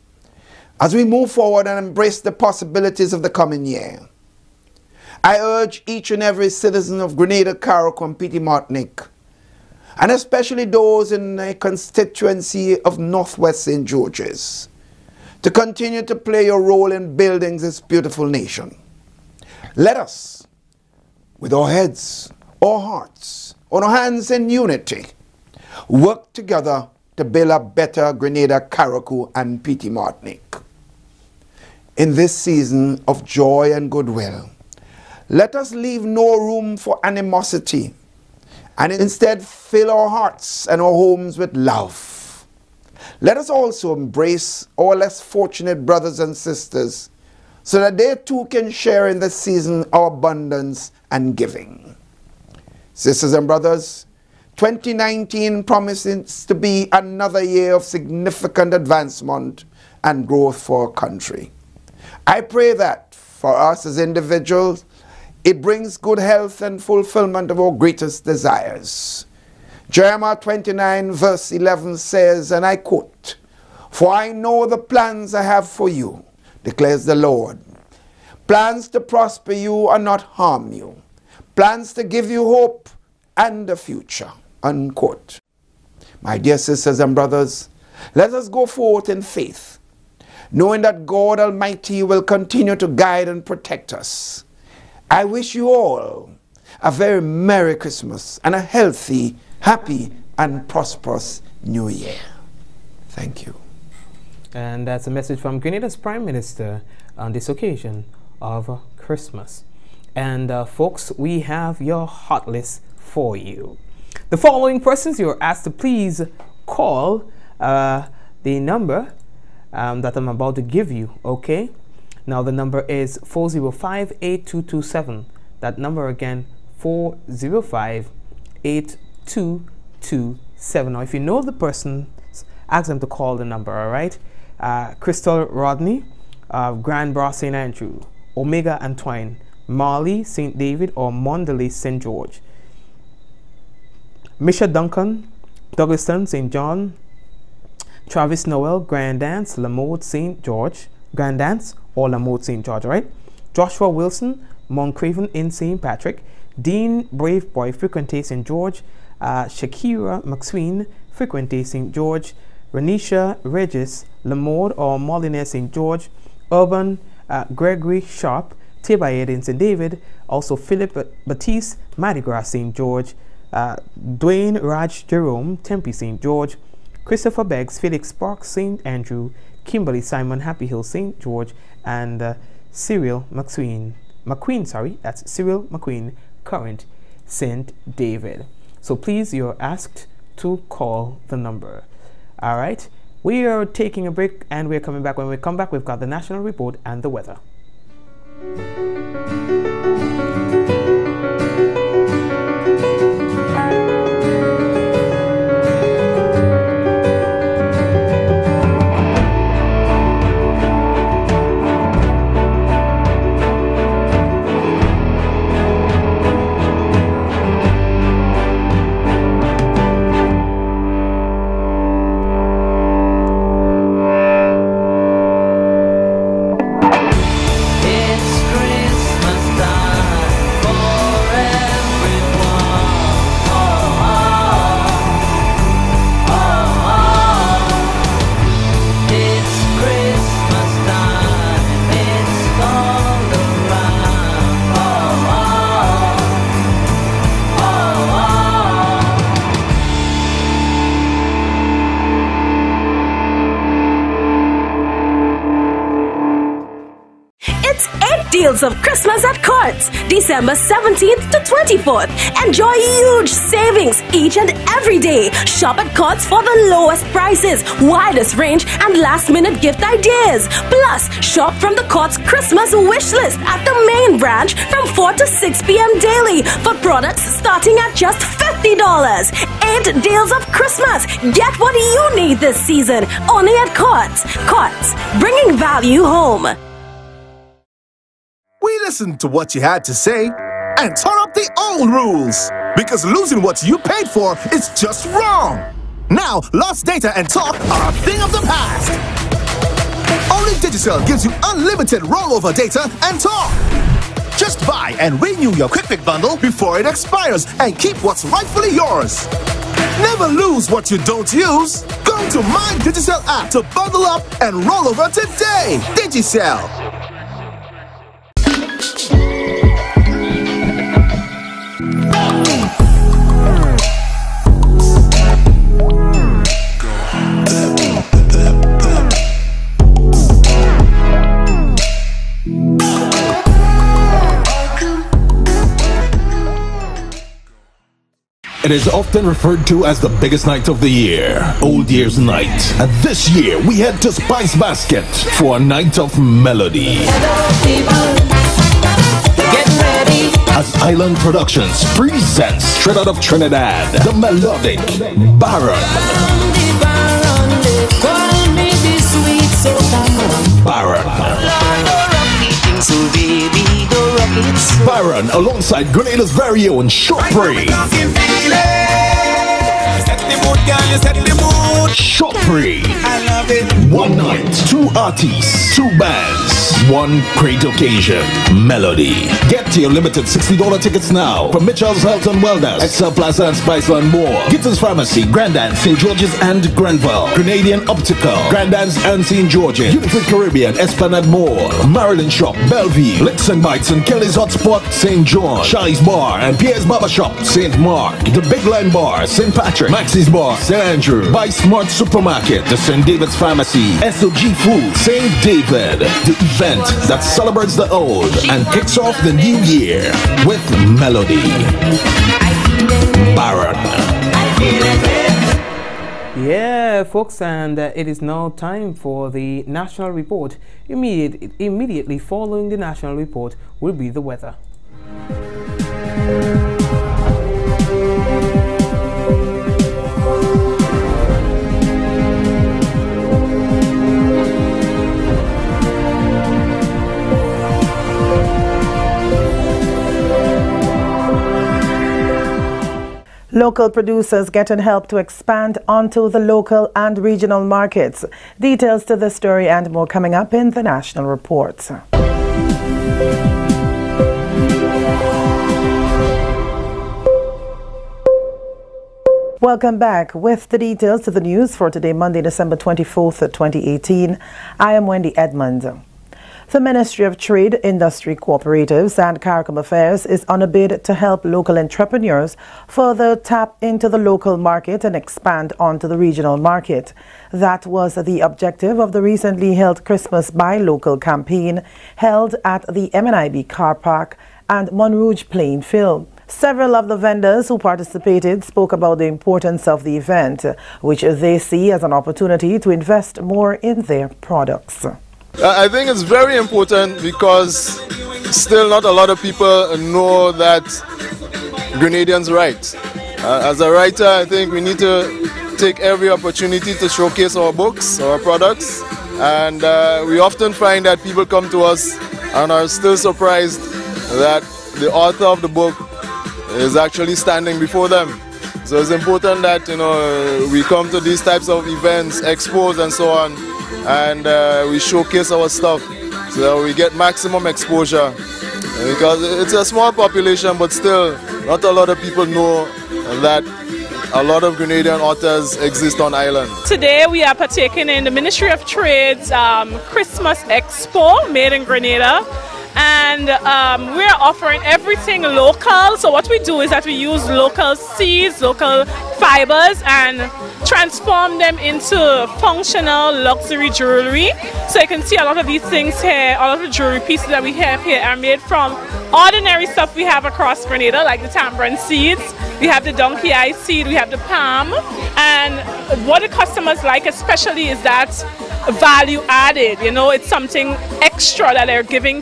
as we move forward and embrace the possibilities of the coming year, I urge each and every citizen of Grenada, Carriacou, and Petite Martinique, and especially those in the constituency of Northwest St. George's, to continue to play your role in building this beautiful nation. Let us, with our heads, our hearts, on our hands in unity, work together to build a better Grenada, Carriacou, and Petite Martinique. In this season of joy and goodwill, let us leave no room for animosity, and instead fill our hearts and our homes with love. Let us also embrace our less fortunate brothers and sisters so that they too can share in this season our abundance and giving. Sisters and brothers, 2019 promises to be another year of significant advancement and growth for our country. I pray that for us as individuals, it brings good health and fulfillment of our greatest desires. Jeremiah 29 verse 11 says, and I quote, "For I know the plans I have for you, declares the Lord. Plans to prosper you and not harm you. Plans to give you hope and a future." Unquote. My dear sisters and brothers, let us go forth in faith, knowing that God Almighty will continue to guide and protect us. I wish you all a very Merry Christmas and a healthy, happy, and prosperous New Year. Thank you. And that's a message from Grenada's Prime Minister on this occasion of Christmas. And folks, we have your hot list for you. The following persons you're asked to please call the number that I'm about to give you, okay? Now the number is 405-8227. That number again, 405-8227. Now if you know the person, ask them to call the number, all right? Crystal Rodney, Grand Bras St. Andrew, Omega Antoine, Marley St. David, or Mondale St. George, Misha Duncan, Douglaston St. John, Travis Noel, Grand Dance, Lamode St. George, Grand Dance or Lamode St. George, all right? Joshua Wilson, Moncraven in St. Patrick, Dean Brave Boy, Frequente St. George, Shakira McSween, Frequente St. George, Renisha Regis, Lamode or Molyneux St. George, Urban Gregory Sharp, Tebayed in St. David, also Philip Batiste, Mardi Gras St. George, Dwayne Raj Jerome, Tempe St. George, Christopher Beggs, Felix Sparks, St. Andrew, Kimberly Simon, Happy Hill, St. George, and Cyril McQueen, that's Cyril McQueen, Current, St. David. So please, you're asked to call the number. All right, we are taking a break and we're coming back. When we come back, we've got the national report and the weather. Deals of Christmas at Courts, December 17th to 24th. Enjoy huge savings each and every day. Shop at Courts for the lowest prices, widest range, and last-minute gift ideas. Plus, shop from the Courts Christmas wish list at the main branch from 4 to 6 p.m. daily for products starting at just $50. 8 deals of Christmas. Get what you need this season. Only at Courts. Courts, bringing value home. We listened to what you had to say and tore up the old rules, because losing what you paid for is just wrong. Now, lost data and talk are a thing of the past. Only Digicel gives you unlimited rollover data and talk. Just buy and renew your Quick Pick bundle before it expires and keep what's rightfully yours. Never lose what you don't use. Go to My Digicel app to bundle up and roll over today. Digicel. It is often referred to as the biggest night of the year, Old Year's Night. And this year, we head to Spice Basket for a night of melody. Hello, people. Get ready. As Island Productions presents, straight out of Trinidad, the melodic Baron. Baron. Baron alongside Grenada's very own Shortbread. Shortbread. I love it. One night, 2 artists, 2 bands, one great occasion. Melody. Get your limited $60 tickets now from Mitchell's Health and Wellness, Excel Plaza and Spice and more. Gittins Pharmacy, Grandans, St. George's and Grenville. Grenadian Optical, Grandans and St. George's. United Caribbean, Esplanade Mall. Maryland Shop, Bellevue. Licks and Bites and Kelly's Hotspot, St. John. Charlie's Bar and Pierre's Barber Shop, St. Mark. The Big Line Bar, St. Patrick. Maxie's Bar, St. Andrew. Buy Smart Supermarket, the St. David's Pharmacy. SOG Food, St. David. The event that celebrates the old and kicks off the new year with melody. Baron. Yeah, folks, and it is now time for the national report. Immediately following the national report will be the weather. Local producers getting help to expand onto the local and regional markets. Details to this story and more coming up in the national report. Welcome back with the details to the news for today, Monday, December 24th, 2018. I am Wendy Edmond. The Ministry of Trade, Industry Cooperatives and CARICOM Affairs is on a bid to help local entrepreneurs further tap into the local market and expand onto the regional market. That was the objective of the recently held Christmas Buy Local campaign held at the MNIB Car Park and Montrouge Plainfield. Several of the vendors who participated spoke about the importance of the event, which they see as an opportunity to invest more in their products. I think it's very important because still not a lot of people know that Grenadians write. As a writer, I think we need to take every opportunity to showcase our books, our products, and we often find that people come to us and are still surprised that the author of the book is actually standing before them. So it's important that we come to these types of events, expos and so on, and we showcase our stuff so that we get maximum exposure, because it's a small population, but still not a lot of people know that a lot of Grenadian authors exist on island. Today we are partaking in the Ministry of Trade's Christmas Expo made in Grenada, and we're offering everything local. So what we do is that we use local seeds, local fibers, and transform them into functional luxury jewelry. So you can see a lot of these things here, all of the jewelry pieces that we have here are made from ordinary stuff we have across Grenada, like the tamarind seeds, we have the donkey eye seed, we have the palm, and what the customers like especially is that value added. It's something extra that they're giving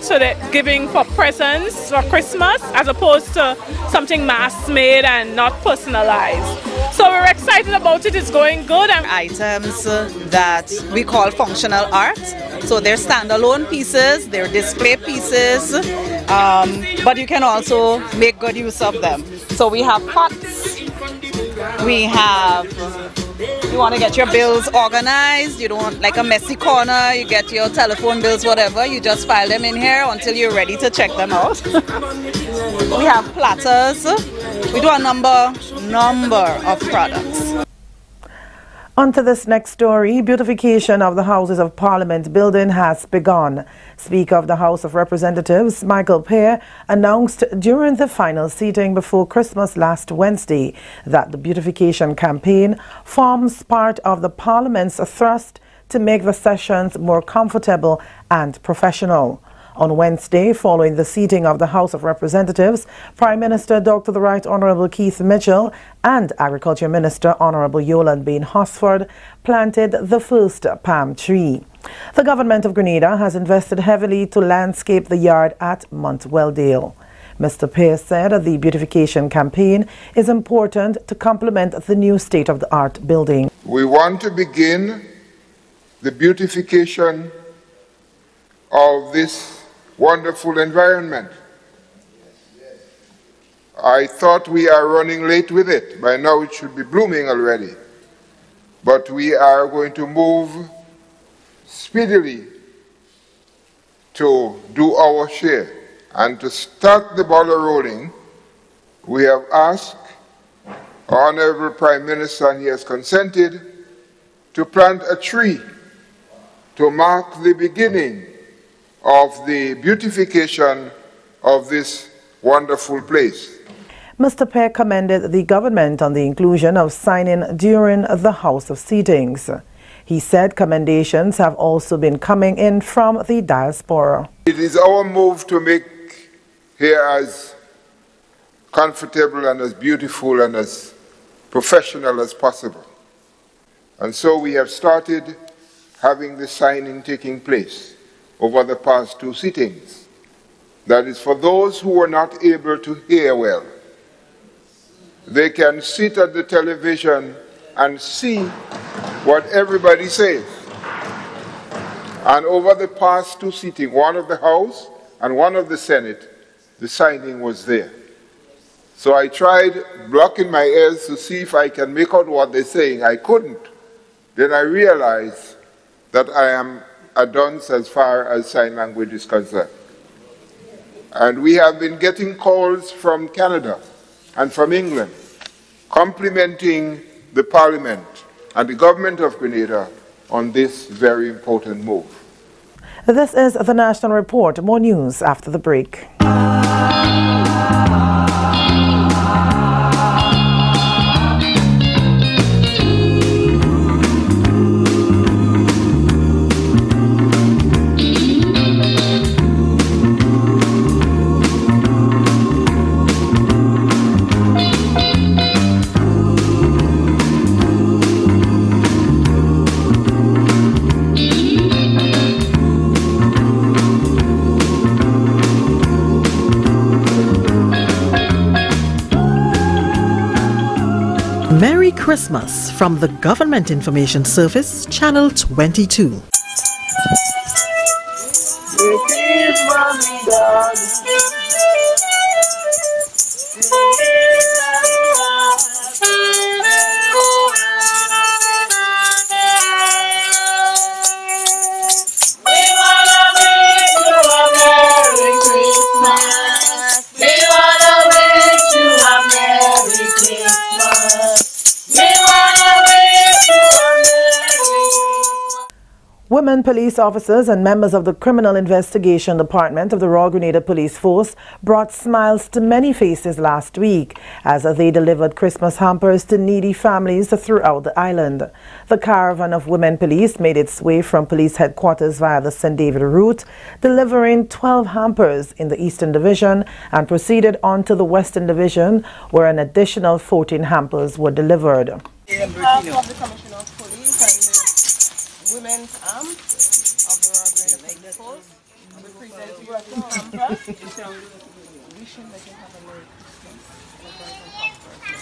for presents for Christmas, as opposed to something mass made and not personalized. So we're excited about it. It's going good. Items that we call functional art. So they're standalone pieces, they're display pieces, but you can also make good use of them. So we have pots, you want to get your bills organized, you don't want like a messy corner, you get your telephone bills, whatever, you just file them in here until you're ready to check them out. We have platters, we do a number of products. On to this next story. Beautification of the Houses of Parliament building has begun. Speaker of the House of Representatives, Michael Pear, announced during the final seating before Christmas last Wednesday that the beautification campaign forms part of the Parliament's thrust to make the sessions more comfortable and professional. On Wednesday, following the seating of the House of Representatives, Prime Minister Dr. the Right Honourable Keith Mitchell and Agriculture Minister Honourable Yolande Bain Hosford planted the first palm tree. The Government of Grenada has invested heavily to landscape the yard at Montwelldale. Mr. Pearce said that the beautification campaign is important to complement the new state-of-the-art building. We want to begin the beautification of this wonderful environment. I thought we are running late with it. By now it should be blooming already. But we are going to move speedily to do our share. And to start the ball rolling, we have asked our Honorable Prime Minister, and he has consented, to plant a tree to mark the beginning of the beautification of this wonderful place. Mr. Pear commended the government on the inclusion of signing during the House of Seatings. He said commendations have also been coming in from the diaspora. It is our move to make here as comfortable and as beautiful and as professional as possible. And so we have started having the signing taking place over the past two sittings. That is for those who are not able to hear well. They can sit at the television and see what everybody says. And over the past two sittings, one of the House and one of the Senate, the signing was there. So I tried blocking my ears to see if I can make out what they're saying. I couldn't. Then I realized that I am a dunce as far as sign language is concerned. And we have been getting calls from Canada and from England complimenting the Parliament and the Government of Grenada on this very important move. This is the National Report. More news after the break. Merry Christmas from the Government Information Service, Channel 22. Women police officers and members of the Criminal Investigation Department of the Royal Grenada Police Force brought smiles to many faces last week as they delivered Christmas hampers to needy families throughout the island. The caravan of women police made its way from police headquarters via the St. David route, delivering 12 hampers in the Eastern Division, and proceeded on to the Western Division, where an additional 14 hampers were delivered. Women's arm of the Royal Grenada Police Force. We present you a hamper, wishing that you have a Merry Christmas and a bright and prosperous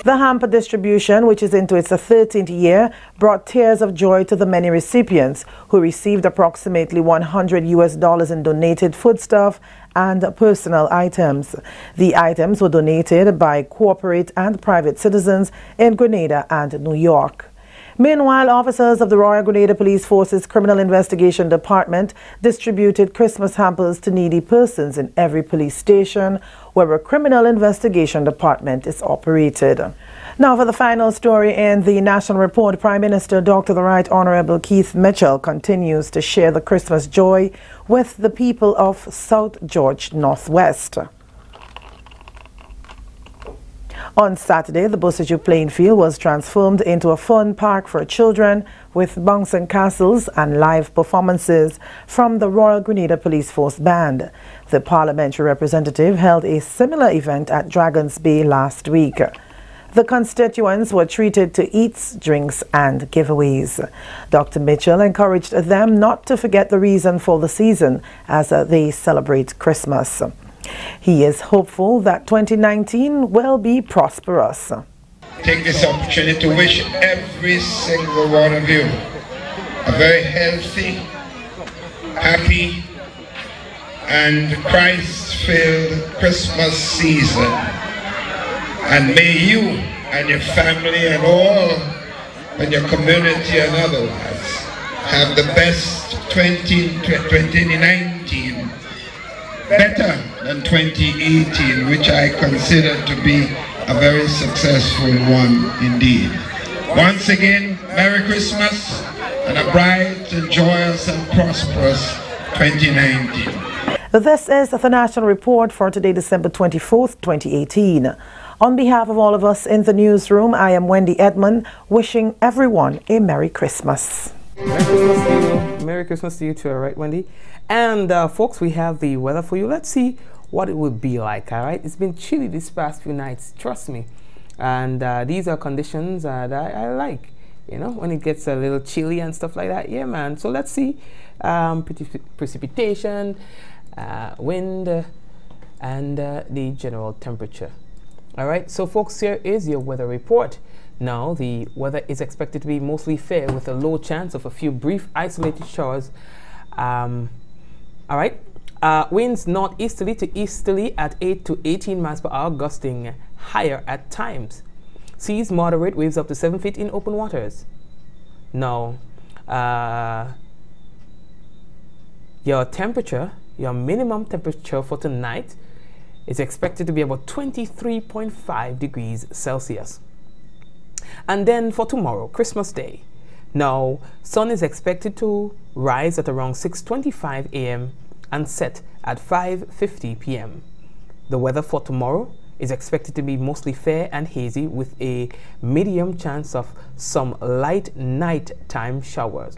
The hamper distribution, which is into its 13th year, brought tears of joy to the many recipients who received approximately $100 in donated foodstuff and personal items. The items were donated by corporate and private citizens in Grenada and New York. Meanwhile, officers of the Royal Grenada Police Force's Criminal Investigation Department distributed Christmas hampers to needy persons in every police station where a Criminal Investigation Department is operated. Now for the final story in the National Report, Prime Minister Dr. the Right Honorable Keith Mitchell continues to share the Christmas joy with the people of South George Northwest. On Saturday, the Busaju playing field was transformed into a fun park for children with bouncing castles and live performances from the Royal Grenada Police Force Band. The parliamentary representative held a similar event at Dragons Bay last week. The constituents were treated to eats, drinks and giveaways. Dr. Mitchell encouraged them not to forget the reason for the season as they celebrate Christmas. He is hopeful that 2019 will be prosperous. Take this opportunity to wish every single one of you a very healthy, happy, and Christ-filled Christmas season. And may you and your family and all in your community and otherwise have the best 2019, better than 2018, which I consider to be a very successful one indeed. Once again, Merry Christmas and a bright and joyous and prosperous 2019. This is the National Report for today, December 24th, 2018. On behalf of all of us in the newsroom, I am Wendy Edmond, wishing everyone a Merry Christmas. Merry Christmas to you. Merry Christmas to you too, all right, Wendy? And folks, we have the weather for you. Let's see what it would be like, all right? It's been chilly these past few nights, trust me. And these are conditions that I like, you know, when it gets a little chilly and stuff like that. Yeah, man. So let's see precipitation, wind, and the general temperature. All right, so folks, here is your weather report. Now, the weather is expected to be mostly fair with a low chance of a few brief isolated showers. All right, winds northeasterly to easterly at 8 to 18 miles per hour, gusting higher at times. Seas moderate, waves up to 7 feet in open waters. Now, your temperature, your minimum temperature for tonight is expected to be about 23.5 degrees Celsius. And then for tomorrow, Christmas Day, now sun is expected to rise at around 6:25 a.m. and set at 5:50 p.m. The weather for tomorrow is expected to be mostly fair and hazy with a medium chance of some light nighttime showers.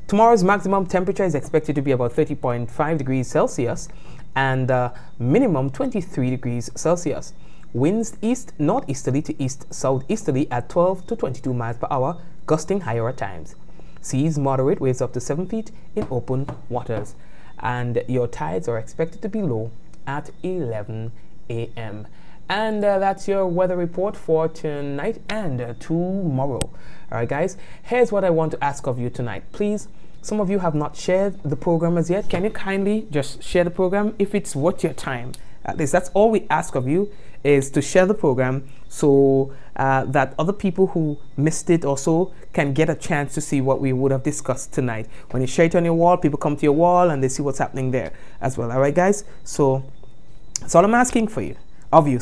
Tomorrow's maximum temperature is expected to be about 30.5 degrees Celsius and minimum 23 degrees Celsius. Winds east northeasterly to east southeasterly at 12 to 22 miles per hour, gusting higher at times. Seas moderate, waves up to 7 feet in open waters. And your tides are expected to be low at 11 a.m. And that's your weather report for tonight and tomorrow. All right, guys, here's what I want to ask of you tonight. Please, some of you have not shared the program as yet. Can you kindly just share the program if it's worth your time? At least that's all we ask of you, is to share the program so that other people who missed it also can get a chance to see what we would have discussed tonight. When you share it on your wall, people come to your wall and they see what's happening there as well. All right, guys? So that's all I'm asking of you,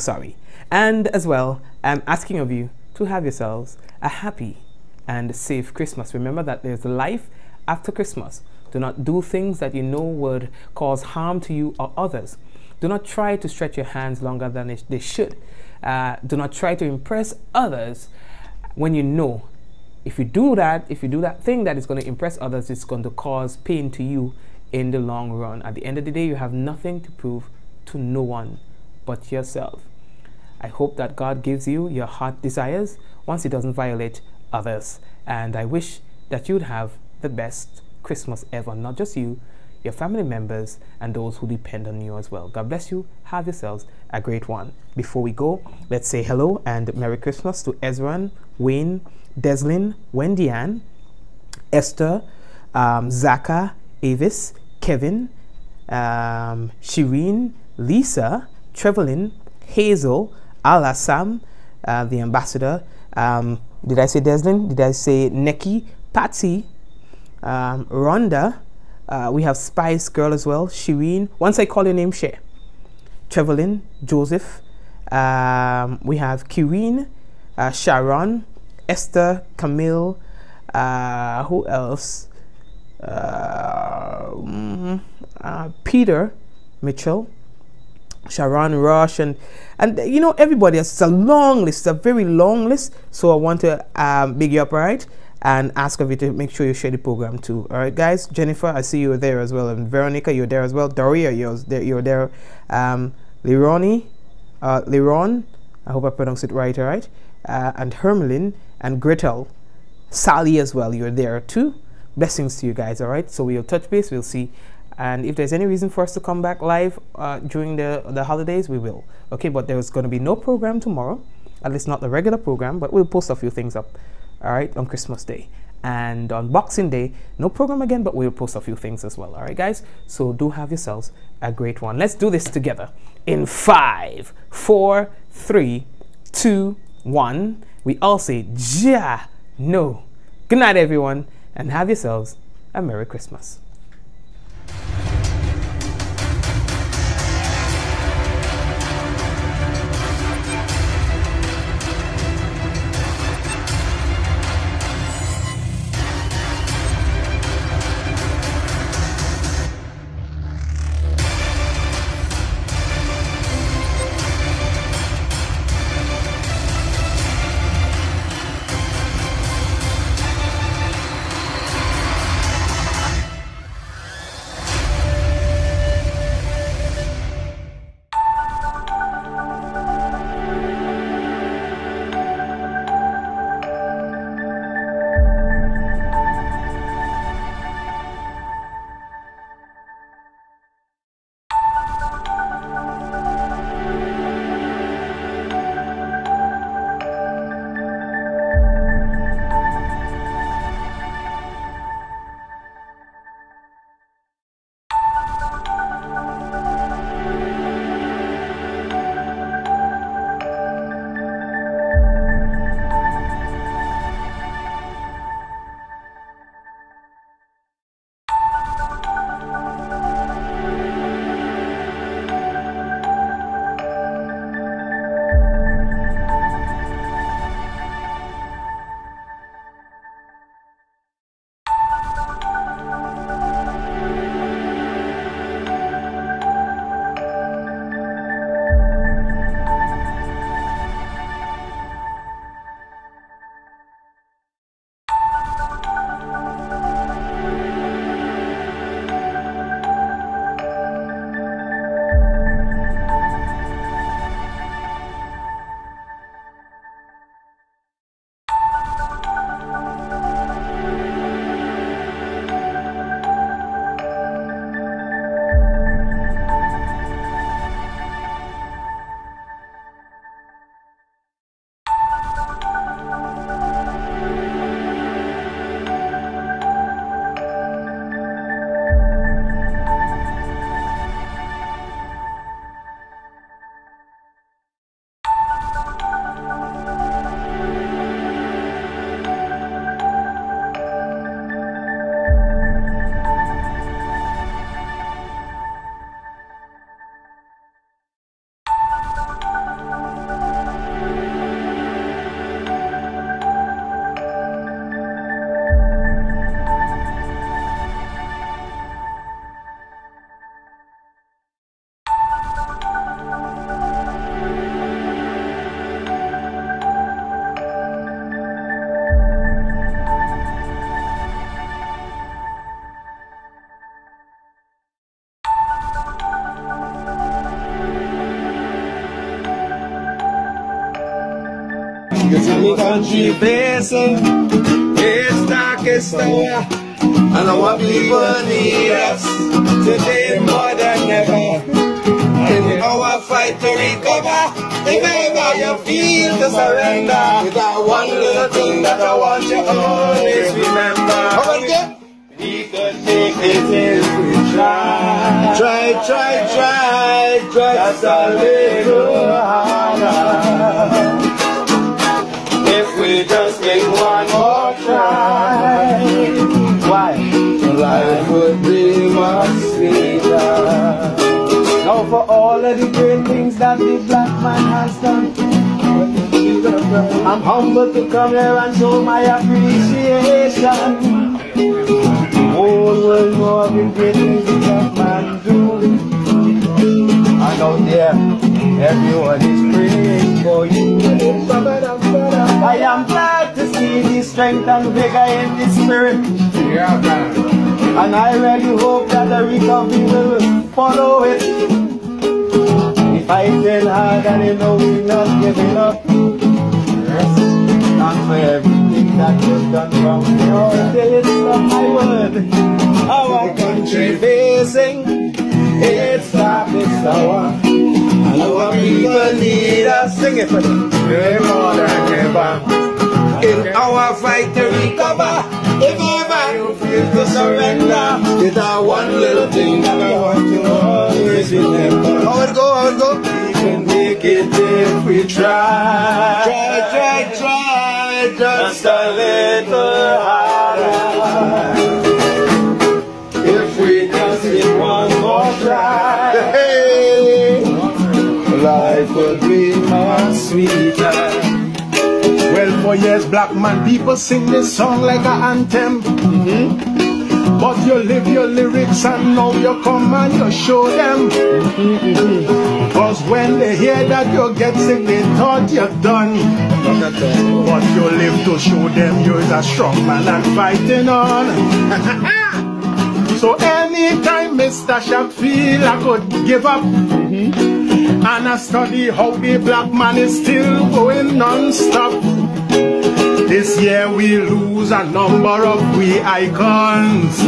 and as well, I'm asking of you to have yourselves a happy and safe Christmas. Remember that there's life after Christmas. Do not do things that you know would cause harm to you or others. Do not try to stretch your hands longer than they should. Do not try to impress others when you know if you do that thing that is going to impress others, it's going to cause pain to you in the long run. At the end of the day, you have nothing to prove to no one but yourself. I hope that God gives you your heart desires once He doesn't violate others. And I wish that you'd have the best Christmas ever, not just you, your family members, and those who depend on you as well. God bless you. Have yourselves a great one. Before we go, let's say hello and Merry Christmas to Ezran, Wayne, Deslin, Wendy Ann, Esther, Zaka, Avis, Kevin, Shireen, Lisa, Trevelyn, Hazel, Al-Assam, the ambassador. Did I say Deslin? Did I say Neki? Patsy, Rhonda. We have Spice Girl as well. Shireen. Once I call your name, share. Trevelyn, Joseph. We have Kireen, Sharon, Esther, Camille. Who else? Peter, Mitchell, Sharon, Rush, and you know, everybody else. It's a long list. It's a very long list. So I want to big you up, all right, and ask of you to make sure you share the program too. All right, guys. Jennifer, I see you were there as well, and Veronica, you're there as well. Doria, you're there. Leron, I hope I pronounced it right. All right, and Hermelin and Gretel, Sally as well. You're there too. Blessings to you guys. All right. So we'll touch base. We'll see. And if there's any reason for us to come back live during the holidays, we will. Okay, but there's going to be no program tomorrow, at least not the regular program, but we'll post a few things up, all right, on Christmas Day. And on Boxing Day, no program again, but we'll post a few things as well, all right, guys? So do have yourselves a great one. Let's do this together. In 5, 4, 3, 2, 1, we all say, Ja, no. Good night, everyone, and have yourselves a Merry Christmas. the country facing its darkest hour, and our people need us today more than ever. In our fight to recover, if ever you feel to surrender, with that one little thing that I want you always remember. We could take it if we try. Try just a little harder. If we just make one more try, why? Life would be much sweeter. Now for all of the great things that the black man has done, I'm humbled to come here and show my appreciation. Whole world know of the great things the black man do. And out there, everyone is praying for you. I am glad to see the strength and vigor in the spirit. Yeah, man. And I really hope that the recovery will follow it. We fighting hard and you know we're not giving up. Thanks for everything that you've done from me all days of my word. Our country facing its darkest hour, and our people need us. Sing it for them. More than ever. In our fight to recover, if ever you feel to surrender, it's our one little thing that I want you always remember. How it go, how it go? We can make it if we try. Try, just a little harder. If we just get one more try, hey, life would be much sweeter. Well, for years, black man, people sing this song like an anthem. But you live your lyrics and now you come and you show them. Cause when they hear that you get sick, they thought you're done. But you live to show them you're a strong man and fighting on. So anytime Mr. Shaq feel I could give up, and I study how the black man is still going non-stop. This year we lose a number of we icons.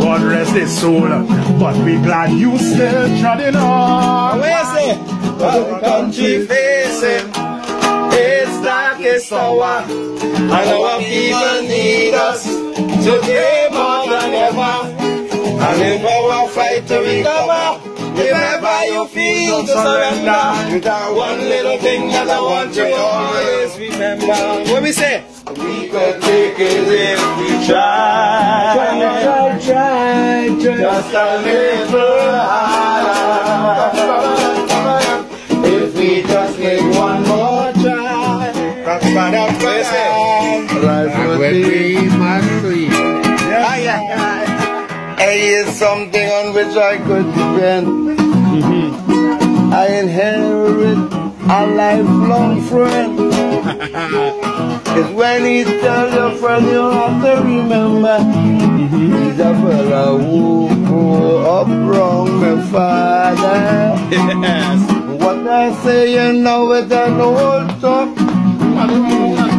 God rest his soul, but we glad you still treading on. Where is it? Our country facing its darkest hour, and our people need us today more than ever. And in our fight to recover, if ever you feel to surrender, with that one little thing that I want you always remember. What we say? We could take it if we try. Try, just a little harder. If we just make one more try, life would be much sweeter. Is something on which I could depend. I inherit a lifelong friend. It's when he tells your friend you have to remember, he's a fella who grew up wrong, my father. Yes. What I say you know is an old talk.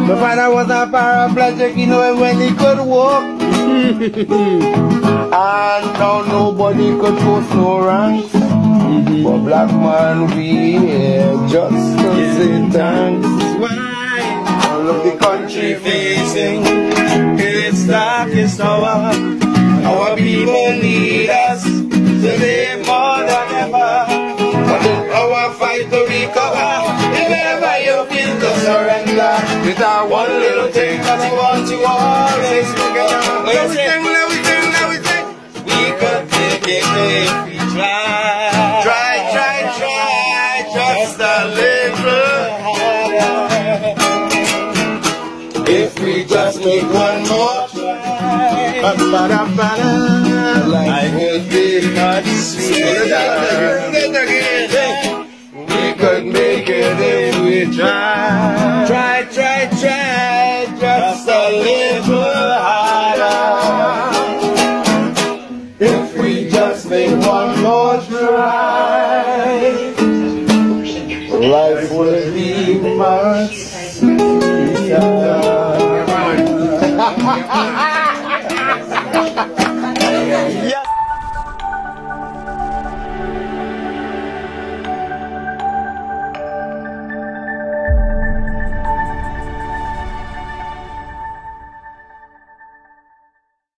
My father was a paraplegic, you know, when he could walk. And now nobody could post no ranks. But black man, we here just to say thanks. All of the country facing its darkest hour, our people need us today more than ever. But in our fight to recover, if ever you feel to surrender, with our one little thing that I want you always together. Everything, we could take it if we try, just a little harder. If we just make one more try, life would be much sweeter. We could make it if we try, just a little harder. If we just make one more try, life would be much